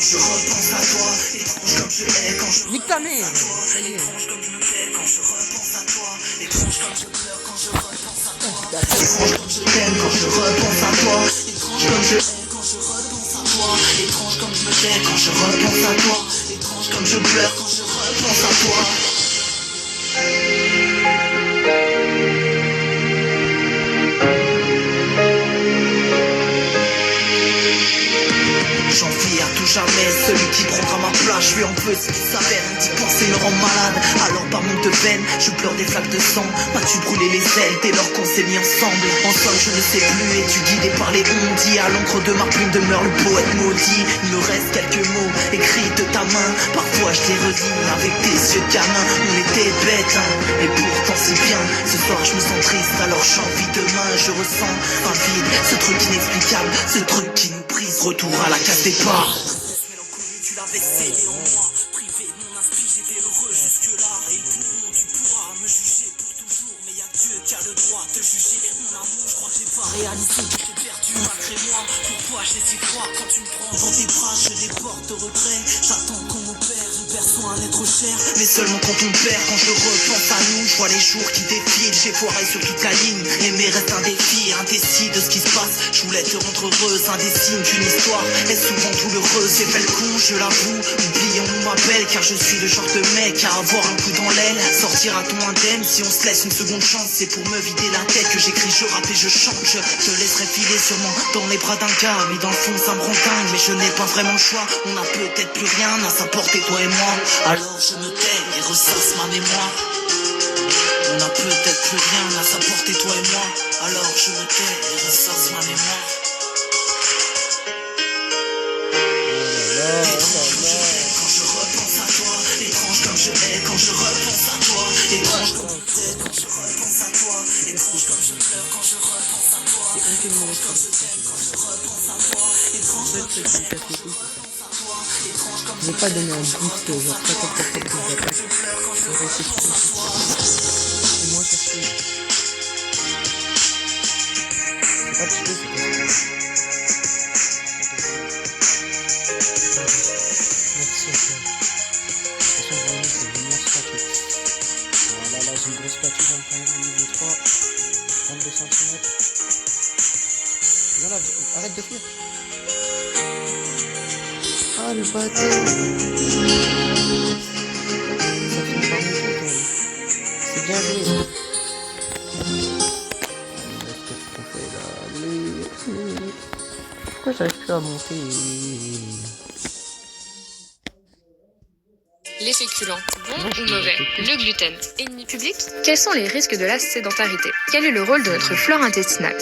Je repense à toi, étrange comme je hais quand je... Nique ta mère! Étrange comme je me plais quand je repense à toi. Étrange comme je pleure quand je repense à toi. Étrange comme je t'aime quand je repense à toi. Étrange comme je hais quand je repense à toi. Étrange comme je me tais quand je repense à toi. Étrange comme je pleure quand je repense à toi. J'envie à tout jamais celui qui prendra ma place. Je lui en veux feu ce qui s'avère. D'y penser me rend malade. Alors par manque de peine, je pleure des flaques de sang. M'as-tu brûlé les ailes dès lors qu'on s'est mis ensemble? En somme je ne sais plus, et tu guidé par les ondits. À l'encre de ma plume demeure le poète maudit. Il me reste quelques mots écrits de ta main. Parfois je les relis avec tes yeux de gamin. On était bêtes, hein, et pourtant si bien. Ce soir je me sens triste, alors j'ai envie demain. Je ressens un vide, ce truc inexplicable, ce truc qui nous brise. Retour à la case départ. Tu l'avais scellé en moi, privé de mon inspi, j'étais heureux jusque-là. Et ils pourront, tu pourras me juger pour toujours. Mais y'a Dieu qui a le droit de juger mon amour. Je crois que j'ai pas réalisé que j'ai perdu malgré moi. Pourquoi j'ai si froid quand tu me prends dans tes bras? Je les porte de regret, j'attends qu'on m'opère. Je perçois un être cher, mais seulement quand on perd. Quand je repense à nous, je vois les jours qui défilent. J'ai foiré sur toute la ligne, aimer reste un défi. Indécis de ce qui se passe, je voulais te rendre heureuse. Indécis qu'une histoire est souvent douloureuse. J'ai fait le coup, je l'avoue, oublions ma belle. Car je suis le genre de mec à avoir un coup dans l'aile. Sortir à ton indemne, si on se laisse une seconde chance. C'est pour me vider la tête que j'écris, je rappe et je chante. Je te laisserai filer sûrement dans les bras d'un gars. Mais dans le fond ça me rend dingue, mais je n'ai pas vraiment le choix. On n'a peut-être plus rien à sa portée, toi et moi. Alors je me tais et ressasse ma mémoire. On n'a peut-être plus rien à sa portée, toi et moi. Alors je me tais et ressasse ma mémoire. Étrange comme je hais quand je repense à toi. Étrange comme je hais quand je repense à toi. Étrange comme je hais quand je repense à toi. Étrange comme je pleure quand je repense à toi. Étrange comme je t'aime quand je repense à toi. Étrange comme je hais quand je repense à toi. Étrange comme Je vais pas donner un boost genre 50% plus d'attaque. Et moi ça suit. C'est pas tué, c'est pas tué. Merci à toi. De toute façon vraiment c'est une immense spatule. Voilà, là j'ai une grosse spatule dans le premier niveau 3. 22 cm. Voilà, arrête de fuir. Ah le bâtard. Ça finit par monter quand même. C'est bien joué. Qu'est-ce qu'on fait là? Allez. Pourquoi j'arrive plus à monter? Les féculents, bons ou mauvais? Le gluten, ennemi public? Quels sont les risques de la sédentarité? Quel est le rôle de notre flore intestinale?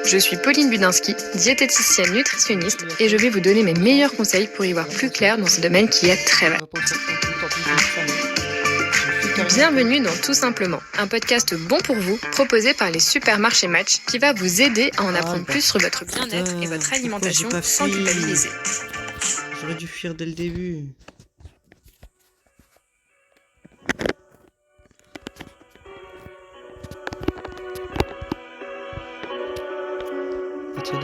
Je suis Pauline Budinski, diététicienne nutritionniste, et je vais vous donner mes meilleurs conseils pour y voir plus clair dans ce domaine qui est très vaste. Bienvenue dans Tout Simplement, un podcast bon pour vous, proposé par les supermarchés Match, qui va vous aider à en apprendre plus sur votre bien-être et votre alimentation sans culpabiliser. J'aurais dû fuir dès le début.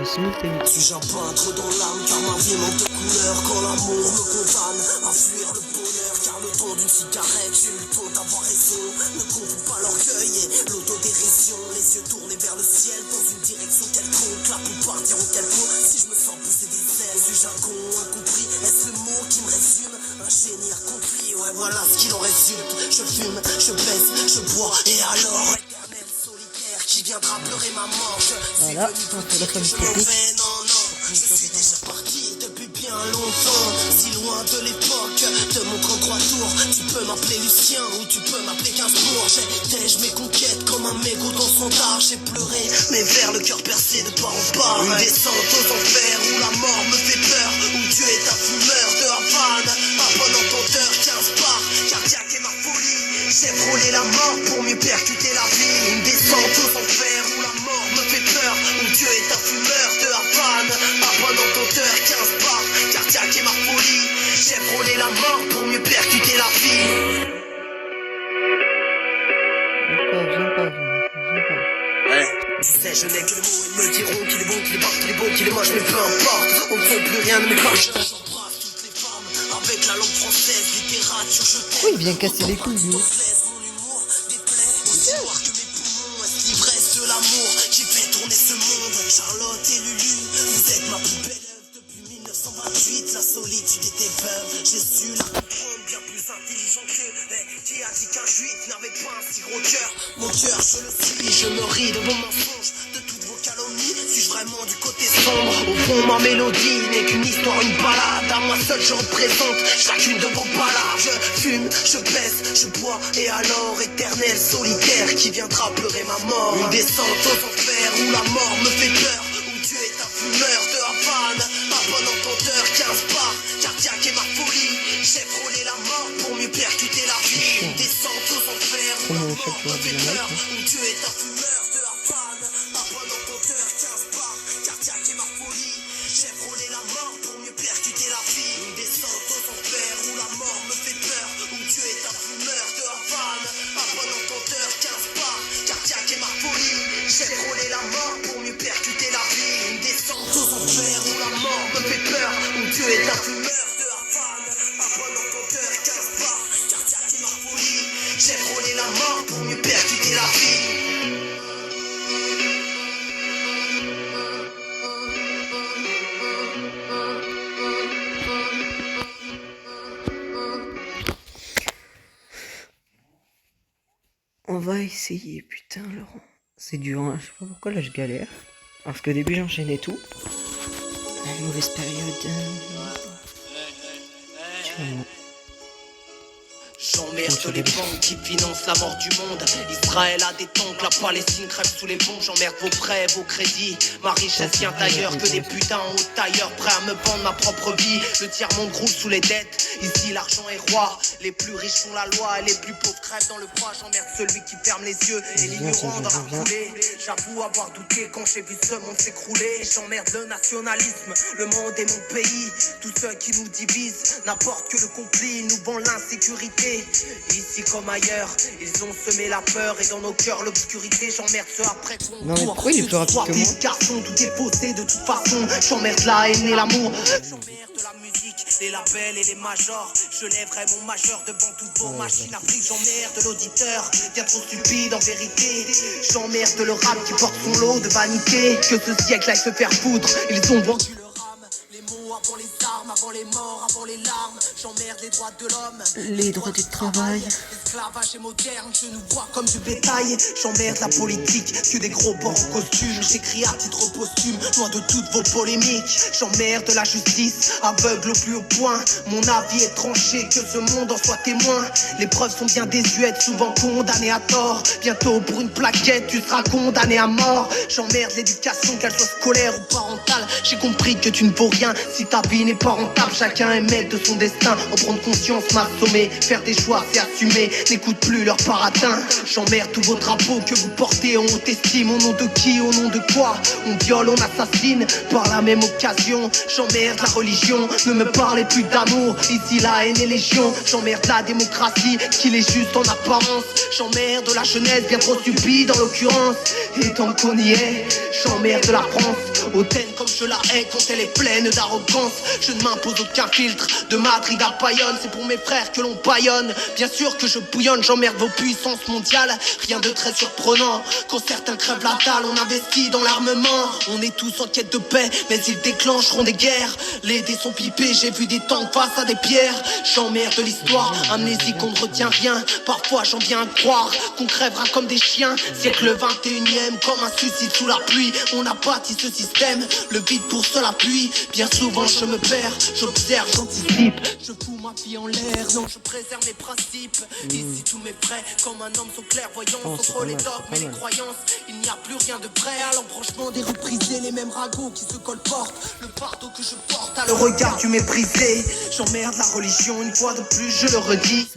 Suis-je un peintre dans l'âme car ma vie manque de couleur? Quand l'amour me condamne à fuir le bonheur, car le ton d'une cigarette, j'ai eu le temps d'avoir raison. Ne confonds pas l'orgueil et l'autodérision. Les yeux tournés vers le ciel dans une direction quelconque. La plupart diront quel con si je me sens pousser des ailes. Suis-je un con incompris? Est-ce le mot qui me résume? Un génie accompli, ouais voilà ce qu'il en résulte. Je fume, je baisse, je bois et alors éternel solitaire qui viendra pleurer ma mort. Voilà, je pense que la famille technique. Je suis déjà parti depuis bien longtemps, si loin de l'époque de mon 33 tours. Tu peux m'appeler Lucien ou tu peux m'appeler Gainsbourg. J'étais mes conquêtes comme un mégot dans son art. J'ai pleuré, mais vers le cœur percé de part en part. Une descente aux enfers où la mort me fait peur, où Dieu est un fumeur de Havane, un bon entendeur, 15 bars, cardiaque et ma folie. J'ai frôlé la mort pour mieux percuter la vie. Une descente aux enfers où la mort me fait peur, où Dieu est un fumeur de Havane, un bon entendeur, 15 bars, cardiaque et ma folie. J'ai frôlé la mort pour mieux percuter la vie. Viens pas. Tu sais, je n'ai que le mot, ils me diront qu'il est bon, qu'il est bas, qu'il est beau, qu'il est moche, mais peu importe, on ne fait plus rien de mes poches. J'embrasse toutes les femmes avec la langue française, littérature, je t'aime. Oui, il vient casser les couilles, lui. L'ivresse de l'amour qui fait tourner ce monde. Charlotte et Lulu, vous êtes ma plus belle œuvre depuis 1928. La solitude était veuve, j'ai su la comprendre, bien plus intelligent que qui a dit qu'un juif n'avait pas un si gros cœur. Mon cœur, je le suis, je me ris de vos mensonges, de toutes vos calomnies. Suis-je vraiment vraiment du côté sombre. Au fond, ma mélodie n'est qu'une histoire, une balade. À moi seul, je représente chacune de vos balades. Je fume, je baisse, je bois, et alors éternel solitaire qui viendra pleurer ma mort. Une descente aux enfers où la mort me fait peur, où Dieu est un fumeur de Havane, un bon entendeur, 15 bars, cardiaque et ma folie. J'ai frôlé la mort pour mieux percuter la vie. Une descente aux enfers où la mort me fait peur, où Dieu est un fumeur de Havane, un bon entendeur, 15 bars, cardiaque et ma folie. J'ai frôlé la mort pour mieux percuter la vie. Une descente aux enfers où la mort me fait peur, où Dieu est un fumeur de Havane, un bon entendeur, 15 bars, cardiaque et ma folie. J'ai frôlé la mort pour mieux percuter la vie. Une descente aux enfers où la mort me fait peur, où Dieu est un fumeur de Havane, un bon entendeur, 15 bars, cardiaque et ma folie. J'ai frôlé la mort pour mieux percuter la vie. On va essayer, putain Laurent. C'est dur, hein. Je sais pas pourquoi là je galère. Parce qu'au début j'enchaînais tout. Une mauvaise période. J'emmerde les banques qui financent la mort du monde. Israël a des tanks, la Palestine crève sous les bombes. J'emmerde vos prêts, vos crédits. Ma richesse vient d'ailleurs que des putains en haut tailleur prêts à me vendre ma propre vie. Le tiers-monde roule sous les dettes. Ici l'argent est roi. Les plus riches font la loi et les plus pauvres crèvent dans le froid. J'emmerde celui qui ferme les yeux et l'ignorant dans la foulée. J'avoue avoir douté quand j'ai vu ce monde s'écrouler. J'emmerde le nationalisme, le monde est mon pays. Tous ceux qui nous divisent n'apportent que le conflit. Ils nous vendent l'insécurité. Ici comme ailleurs, ils ont semé la peur et dans nos cœurs l'obscurité. J'emmerde ceux après qu'on Non mais pourquoi il est plus rapide que moi? garçon, tout est faussé de toute façon. J'emmerde la haine et l'amour. J'emmerde la musique, les labels et les majors. Je lèverai mon majeur devant toutes vos machines à fric. J'emmerde l'auditeur, bien trop stupide en vérité. J'emmerde le rap qui porte son lot de vanité. Que ce siècle aille se faire foutre, ils ont vendu le rame. Les mots avant les armes, avant les morts, avant les larmes. J'emmerde les droits de l'homme, les droits du travail. L'esclavage est moderne, je nous vois comme du bétail. J'emmerde la politique, que des gros porcs en costume. J'écris à titre posthume, loin de toutes vos polémiques. J'emmerde la justice, aveugle au plus haut point. Mon avis est tranché, que ce monde en soit témoin. Les preuves sont bien désuètes, souvent condamnées à tort. Bientôt pour une plaquette, tu seras condamné à mort. J'emmerde l'éducation, qu'elle soit scolaire ou parentale. J'ai compris que tu ne vaux rien si ta vie n'est pas rentable. Chacun est maître de son destin. En prendre conscience m'a assommé. Faire des choix c'est assumer. N'écoute plus leur paratin. J'emmerde tous vos drapeaux que vous portez en haute estime. Au nom de qui, au nom de quoi? On viole, on assassine par la même occasion. J'emmerde la religion, ne me parlez plus d'amour. Ici la haine est légion. J'emmerde la démocratie, qu'il est juste en apparence. J'emmerde la jeunesse, bien trop stupide en l'occurrence. Et tant qu'on y est, j'emmerde la France. Hautaine comme je la hais quand elle est pleine d'arrogance. Je ne m'impose aucun filtre, de Madrid à Bayonne. C'est pour mes frères que l'on baillonne. Bien sûr que je bouillonne, j'emmerde vos puissances mondiales. Rien de très surprenant, quand certains crèvent la dalle, on investit dans l'armement. On est tous en quête de paix, mais ils déclencheront des guerres. Les dés sont pipés, j'ai vu des tanks face à des pierres. J'emmerde l'histoire, amnésique on ne retient rien. Parfois j'en viens à croire qu'on crèvera comme des chiens. Siècle 21e, comme un suicide sous la pluie. On a bâti ce système, le vide pour seul appui. Bien souvent je me perds, j'observe, j'anticipe. Je fous ma vie en l'air, non je préserve mes principes. Ici tous mes frais, comme un homme sont clairvoyants. Entre les dogmes et les croyances, il n'y a plus rien de vrai. À l'embranchement des rues brisées, les mêmes ragots qui se colportent. Le fardeau que je porte à le regard du méprisé. J'emmerde la religion, une fois de plus je le redis.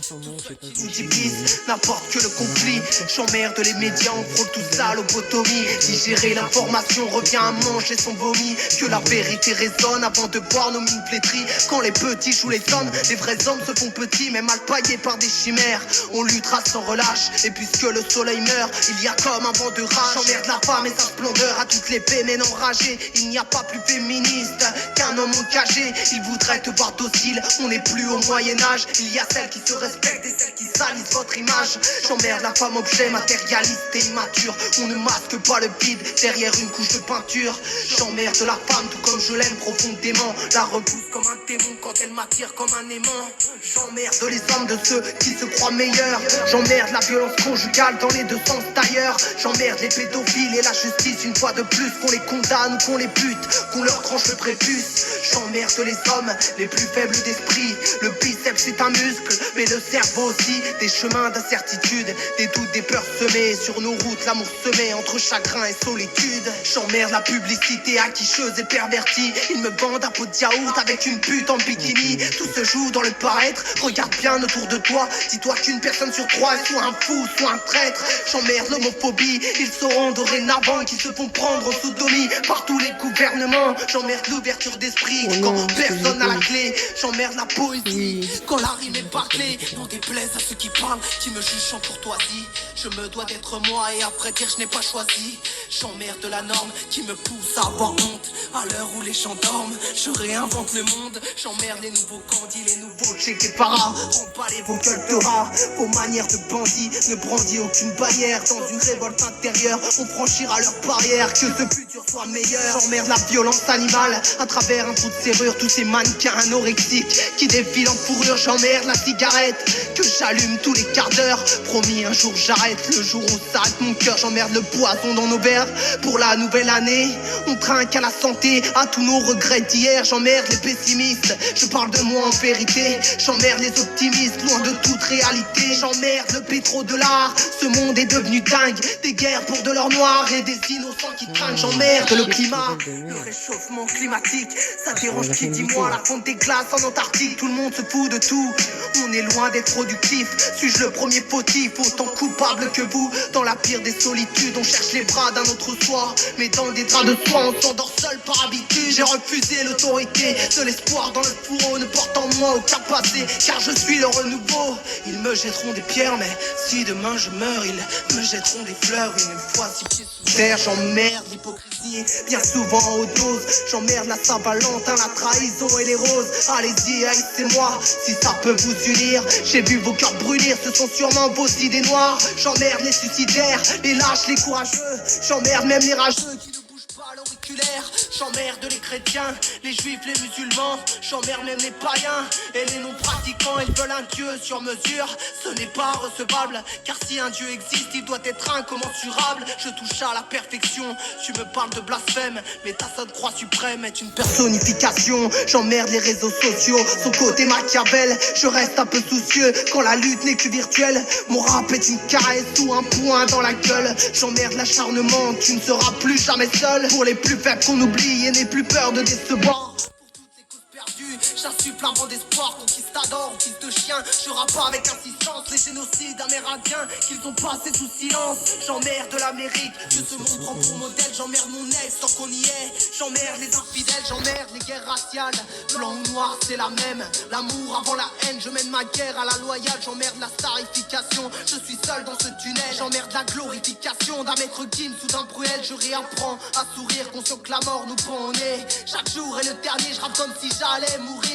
Nous divise, n'apporte que le conflit. J'emmerde les médias, on frôle tout ça, lobotomie. Digérer l'information revient à manger son vomi. Que la vérité résonne avant de voir nos mines flétries. Quand les petits jouent les hommes, les vrais hommes se font petits, mais mal paillés par des chimères. On luttera sans relâche, et puisque le soleil meurt, il y a comme un vent de rage. J'emmerde la femme et sa splendeur, à toutes les pémènes enragées. Il n'y a pas plus féministe qu'un homme encagé. Il voudrait te voir docile, on n'est plus au Moyen-Âge. Il y a celles qui se respectent et celles qui salissent votre image. J'emmerde la femme objet matérialiste et immature. On ne masque pas le vide derrière une couche de peinture. J'emmerde la femme tout comme je l'aime profondément. La repousse comme un démon quand elle m'attire comme un aimant. gouvernement. J'emmerde les hommes de ceux qui se croient meilleurs. J'emmerde la violence conjugale dans les deux sens d'ailleurs. J'emmerde les pédophiles et la justice une fois de plus. Qu'on les condamne ou qu'on les bute, qu'on leur tranche le prépuce. J'emmerde les hommes les plus faibles d'esprit. Le biceps c'est un muscle, mais le cerveau aussi. Des chemins d'incertitude, des doutes, des peurs semées. Sur nos routes l'amour semé entre chagrin et solitude. J'emmerde la publicité acquicheuse et pervertie. Ils me bandent un pot de yaourt avec une pute en bikini. Tout se joue dans le paraître. Regarde bien autour de toi. Dis-toi qu'une personne sur trois est soit un fou, soit un traître. J'emmerde l'homophobie. Ils sauront dorénavant qu'ils se font prendre en sodomie par tous les gouvernements. J'emmerde l'ouverture d'esprit quand personne n'a la clé. J'emmerde la poésie quand la rime est bâclée. Non déplaise à ceux qui parlent, qui me jugent en courtoisie. Je me dois d'être moi et après dire je n'ai pas choisi. J'emmerde la norme qui me pousse à avoir honte. À l'heure où les gens dorment, je réinvente le monde. J'emmerde les nouveaux candis, les nouveaux Che Guevara. Emballez vos gueules de rats, vos manières de bandits. Ne brandis aucune barrière dans une révolte intérieure. On franchira leurs barrières, que ce futur soit meilleur. J'emmerde la violence animale à travers un trou de serrure. Tous ces mannequins anorexiques qui défilent en fourrure. J'emmerde la cigarette que j'allume tous les quarts d'heure. Promis un jour j'arrête, le jour où s'arrête mon cœur. J'emmerde le poison dans nos verres pour la nouvelle année. On trinque à la santé, à tous nos regrets d'hier. J'emmerde les pessimistes, je parle de moi en vérité. J'emmerde les optimistes, loin de toute réalité. J'emmerde le pétrodollar, ce monde est devenu dingue. Des guerres pour de l'or noir et des innocents qui trinquent. J'emmerde le climat, le réchauffement climatique. Ça dérange qui, dis-moi, la fonte des glaces en Antarctique. Tout le monde se fout de tout, on est loin d'être productif. Suis-je le premier fautif, autant coupable que vous? Dans la pire des solitudes, on cherche les bras d'un autre soi. Mais dans des draps de soie, on s'endort seul par habitude. J'ai refusé l'autorité, de l'espoir dans le fourreau. Ne porte en moi aucun passé, car je suis le renouveau. Ils me jetteront des pierres, mais si demain je meurs, ils me jetteront des fleurs. Une fois six pieds sous terre, j'emmerde l'hypocrisie, bien souvent aux doses. J'emmerde la Saint-Valentin, la trahison et les roses. Allez-y, haïssez-moi, si ça peut vous unir. J'ai vu vos cœurs brûlir, ce sont sûrement vos idées noires. J'emmerde les suicidaires, les lâches, les courageux. J'emmerde même les rageux qui ne bougent pas l'auriculaire. J'emmerde les chrétiens, les juifs, les musulmans. J'emmerde même les païens et les non-pratiquants. Ils veulent un Dieu sur mesure, ce n'est pas recevable. Car si un Dieu existe, il doit être incommensurable. Je touche à la perfection, tu me parles de blasphème. Mais ta sainte croix suprême est une personnification. J'emmerde les réseaux sociaux, son côté Machiavel. Je reste un peu soucieux quand la lutte n'est que virtuelle. Mon rap est une caresse ou un poing dans la gueule. J'emmerde l'acharnement, tu ne seras plus jamais seul. Pour les plus faibles qu'on oublie et n'aie plus peur de décevoir. J'assume plein vent d'espoir, conquistador, fils de chien. Je rappe avec insistance les génocides amérindiens qu'ils ont passés sous silence. J'emmerde l'Amérique, que ce monde prend pour modèle. J'emmerde mon ex tant qu'on y est. J'emmerde les infidèles, j'emmerde les guerres raciales. Blanc ou noir, c'est la même. L'amour avant la haine, je mène ma guerre à la loyale. J'emmerde la starification, je suis seul dans ce tunnel. J'emmerde la glorification d'un maître Gims ou d'un Bruel. Je réapprends à sourire, conscient que la mort nous prend au nez. Chaque jour est le dernier, je rappe comme si j'allais mourir.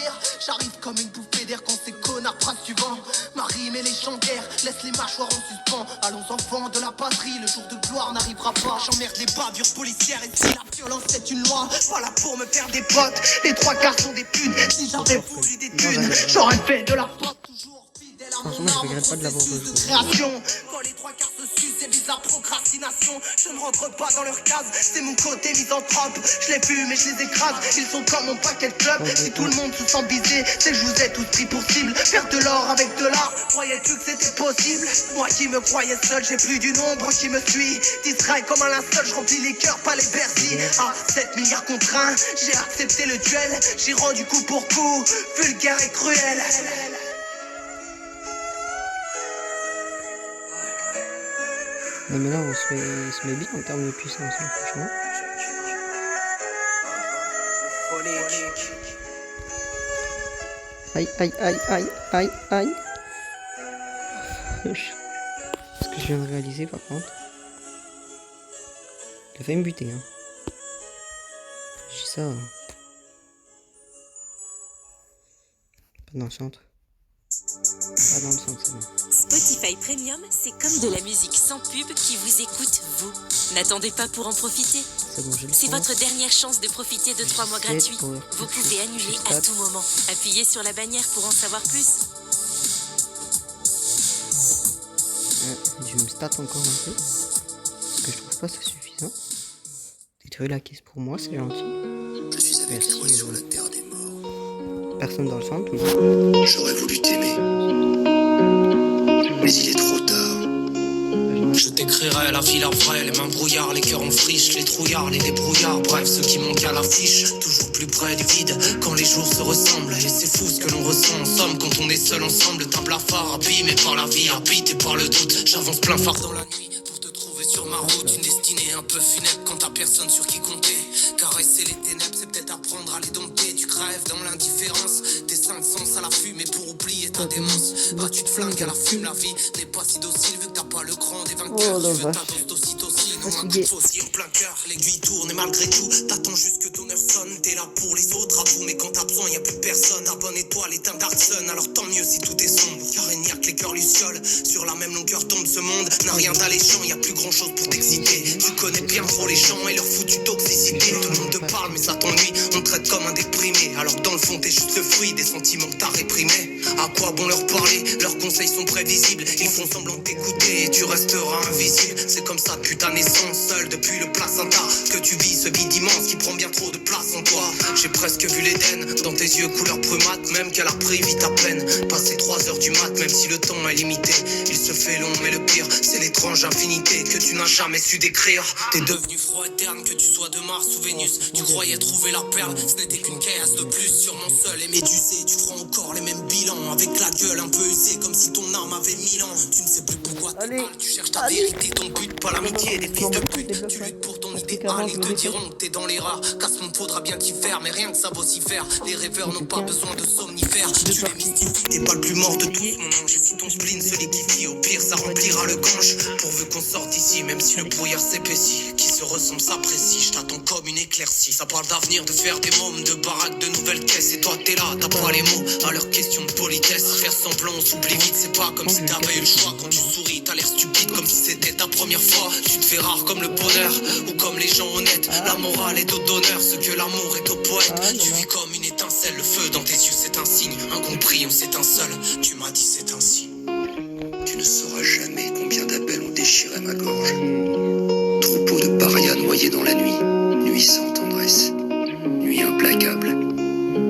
J'arrive comme une bouffée d'air quand ces connards prince suivant. Ma rime et les chants de guerre laissent les mâchoires en suspens. Allons enfants de la patrie, le jour de gloire n'arrivera pas. J'emmerde les bavures policières et si la violence est une loi, pas là pour me faire des potes. Les trois quarts sont des putes, si j'avais voulu des thunes, j'aurais fait de la pote toujours fidèle à mon âme. Pas de l'avoir de création. Quand les trois quarts se sucent, c'est bizarre procrastination. Je ne rentre pas dans leur case, c'est mon côté misanthrope. Je les fume et je les écrase, ils sont comme mon paquet de club. Si tout le monde se sent visé, c'est que je vous ai tous pris pour cible. Faire de l'or avec de l'art, croyais-tu que c'était possible? Moi qui me croyais seul, j'ai plus du nombre qui me suit. Distrait comme un linceul, je remplis les cœurs, pas les Bercy. À 7 milliards contre 1, j'ai accepté le duel. J'ai rendu coup pour coup, vulgaire et cruel. Non mais là on se met bien en termes de puissance, hein, franchement. Aïe aïe aïe aïe aïe aïe. Ce que je viens de réaliser par contre. Il a failli me buter, hein. J'ai ça. Pas dans le centre. Pas dans le centre, c'est bon. Spotify Premium, c'est comme de la musique sans pub qui vous écoute, vous. N'attendez pas pour en profiter. C'est votre dernière chance de profiter de 3 mois gratuits. Vous pouvez annuler à tout moment. Appuyez sur la bannière pour en savoir plus. Je me stat encore un peu. Parce que je trouve pas ça suffisant. Détruire la caisse pour moi, c'est gentil. Je suis avec toi sur la terre des morts. Personne dans le centre, toujours. J'aurais voulu t'aimer, mais il est trop tard. Je t'écrirai la vie, la vraie, les mains brouillards, les cœurs en friche, les trouillards, les débrouillards, bref, ceux qui manquent à l'affiche, toujours plus près du vide, quand les jours se ressemblent, et c'est fou ce que l'on ressent en somme, quand on est seul ensemble, table à phare, abîmé par la vie, habité par le doute, j'avance plein phare dans la nuit, pour te trouver sur ma route, une destinée un peu funèbre, quand t'as personne sur qui compter, caresser les ténèbres, c'est peut-être apprendre à les dompter, tu crèves dans l'indifférence, tes 5 sens à la fumée pour oublier ta démence, bah tu te flingues à la fume, la vie n'est pas si docile, vu que t'as pas le cran des vainqueurs. Oh la Tu veux vache. ta dose d'ocytocine ou un coup de faucille en plein cœur. L'aiguille tourne et malgré tout, t'attends juste que ton heure sonne. T'es là pour les autres, avoue, mais quand t'as besoin, y'a plus personne. Ta bonne étoile est un dark sun, alors tant mieux si tout est sombre. Car il n'y a que les cœurs lucioles, sur la même longueur tombe ce monde. N'a rien d'alléchant, y'a plus grand chose pour t'exciter. Tu connais bien trop les gens et leur foutue toxicité. Tout le monde te parle, mais ça t'ennuie, on te traite comme un déprimé. Alors que dans le fond, t'es juste le fruit des sentiments que t'as réprimés. À quoi bon leur parler, leurs conseils sont prévisibles. Ils font semblant de t'écouter et tu resteras invisible. C'est comme ça depuis ta naissance, seul depuis le placenta, que tu vis ce vide immense qui prend bien trop de place en toi. J'ai presque vu l'Éden dans tes yeux couleur brumate, même qu'elle a pris vite à peine. Passé 3 heures du mat, même si le temps est limité, il se fait long, mais le pire, c'est l'étrange infinité que tu n'as jamais su décrire. T'es devenu froid et terne, que tu sois de Mars ou Vénus. Tu croyais trouver la perle, ce n'était qu'une caisse de plus sur mon sol et médusé. Tu feras encore les mêmes bilans, avec la gueule un peu usée, comme si ton âme avait 1000 ans. Tu ne sais plus pourquoi t'es mal, tu cherches ta vérité, ton but, pas l'amitié des fils de pute. Tu luttes pour ton idéal, ils te diront que t'es dans les rats. Qu'à ce monde faudra bien t'y faire, mais rien que ça vaut s'y faire. Les rêveurs n'ont pas besoin de somnifères. Tu les mystifies, t'es pas le plus mort de tous, mon ange. Et si ton spleen se liquéfie, au pire ça remplira le gange. Pourvu qu'on sorte d'ici, même si le brouillard s'épaissit. Qui se ressemble s'apprécie, je t'attends comme une éclaircie. Ça parle d'avenir, de faire des mômes, de baraques, de nouvelles caisses. Et toi t'es là, t'as pas les mots à leur question de politesse. Faire semblant, on s'oublie vite, c'est pas comme si t'avais eu le choix. Quand tu souris, t'as l'air stupide comme si c'était ta première fois. Tu te fais rare comme le bonheur, ou comme les gens honnêtes. La morale est au donneur, ce que l'amour est au poète. Tu vis comme une étincelle, le feu dans tes yeux c'est un signe. Incompris, on s'éteint seul, tu m'as dit c'est ainsi. Tu ne sauras jamais combien d'appels ont déchiré ma gorge. Troupeau de parias noyés dans la nuit, nuit sans tendresse, nuit implacable.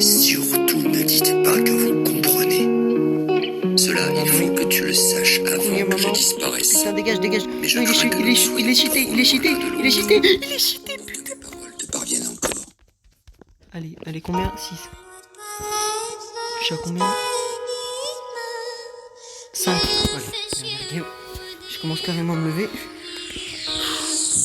Surtout ne dites pas que vous comprenez. Cela, il faut que tu le saches avant que je disparaisse. Putain, dégage, dégage. Mais je Non, crains que il est cheaté, il est cheaté, il est cheaté, il est cheaté, il est cheaté. que mes paroles te parviennent encore. Allez, combien? 6. Je suis à combien? 5. Voilà. Je commence carrément à me lever.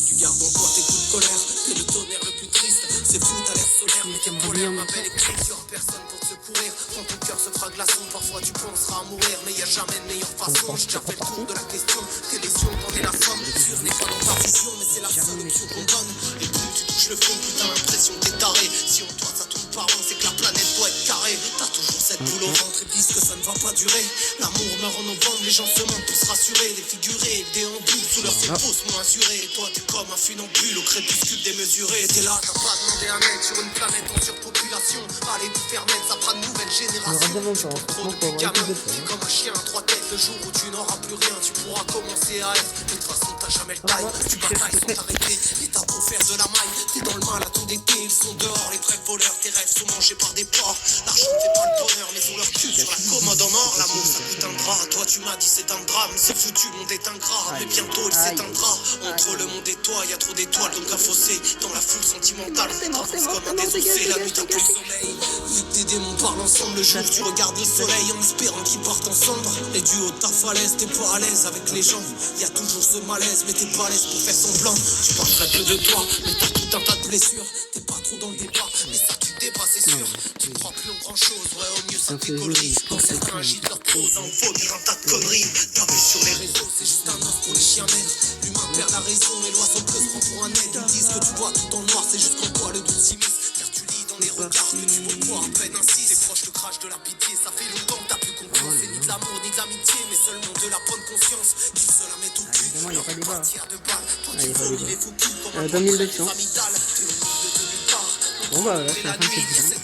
Tu gardes en toi tes coups de colère, t'es le tonnerre le plus triste. C'est fou, t'as l'air solaire, mais t'es polaire. Ma belle écriture, personne pour te secourir. Quand ton cœur se fera glaçon, parfois tu penseras à mourir. Mais y a jamais de meilleure façon. J'ai déjà fait le tour de la question. Tes lésions, t'en es la somme. Sûr n'est pas dans ta vision, mais c'est la seule option qu'on donne. Et plus tu touches le fond, plus t'as l'impression que t'es taré. Si en toi ça tourne pas rond, c'est que la planète doit être carrée. T'as toujours cette boule au ventre et disent que ça ne va pas durer. L'amour meurt en novembre, les gens se mentent pour se rassurer. Les figurés, ils déambulent sous leur fausses moins assurés. Et toi t'es comme un funambule au crépuscule démesuré. T'es là, t'as pas demandé un aide sur une planète en surpopulation. Allez vous faire mettre, ça fera de nouvelles générations. Trop depuis gamin, t'es comme un chien à 3 têtes. Le jour où tu n'auras plus rien, tu pourras commencer à être. Mais de toute façon t'as jamais le time, tu batailles sans t'arrêter. Et t'as beau faire de la maille, t'es dans le mal à ton été. Ils sont dehors, les vrais voleurs, tes rêves sont mangés par des porcs. L'argent ne fait pas le bonheur, mais ont leur cul sur la commode en or. L'amour ça coûte un drap, toi tu m'as dit c'est un drame. C'est foutu, le monde est ingrat, mais bientôt il s'éteindra. Entre le monde et toi, y a trop d'étoiles, donc un fossé. Dans la foule sentimentale, t'avances comme un désossé. La nuit t'as plus le sommeil. Vu que tes démons parlent ensemble, le jour tu regardes le soleil en espérant qu'ils partent ensemble. Et du haut de ta falaise, t'es pas à l'aise avec les gens. Y a toujours ce malaise, mais t'es pas à l'aise pour faire semblant. Tu parles très peu de toi, mais t'as tout un tas de blessures. T'es pas trop dans le débat, mais ça tu débats c'est sûr. Tu crois plus en grand chose, ouais au mieux ça te fait gaulerie. Quand certains agitent leur prose, en faut dire un tas de conneries. T'as vu sur les réseaux, c'est juste un os pour les chiens maîtres. L'humain perd la raison, mais l'oiseau peut se prendre pour un aide. Ils disent que tu vois tout en noir, c'est juste qu'en toi le doute s'immisce. Car tu lis dans dans les regards que tu peux voir à peine ainsi. Tes proches te crachent de la pitié, ça fait longtemps que t'as plus confiance. C'est ni de l'amour ni de l'amitié, mais seulement de la bonne conscience. Qui se la met au cul, évidemment, il n'y a pas de débat. de balle. Toi tu vomis les faux culs comme un 2200. amygdales. T'es au milieu de nulle part. Bon bah là c'est la fin de cette vidéo.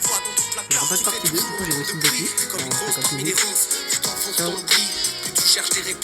Il n'y aura pas de partie 2, du coup j'ai réussi le défi. Comme une grosse parmi les ronces, tu t'enfonces dans le gris, puis tu cherches des réponses.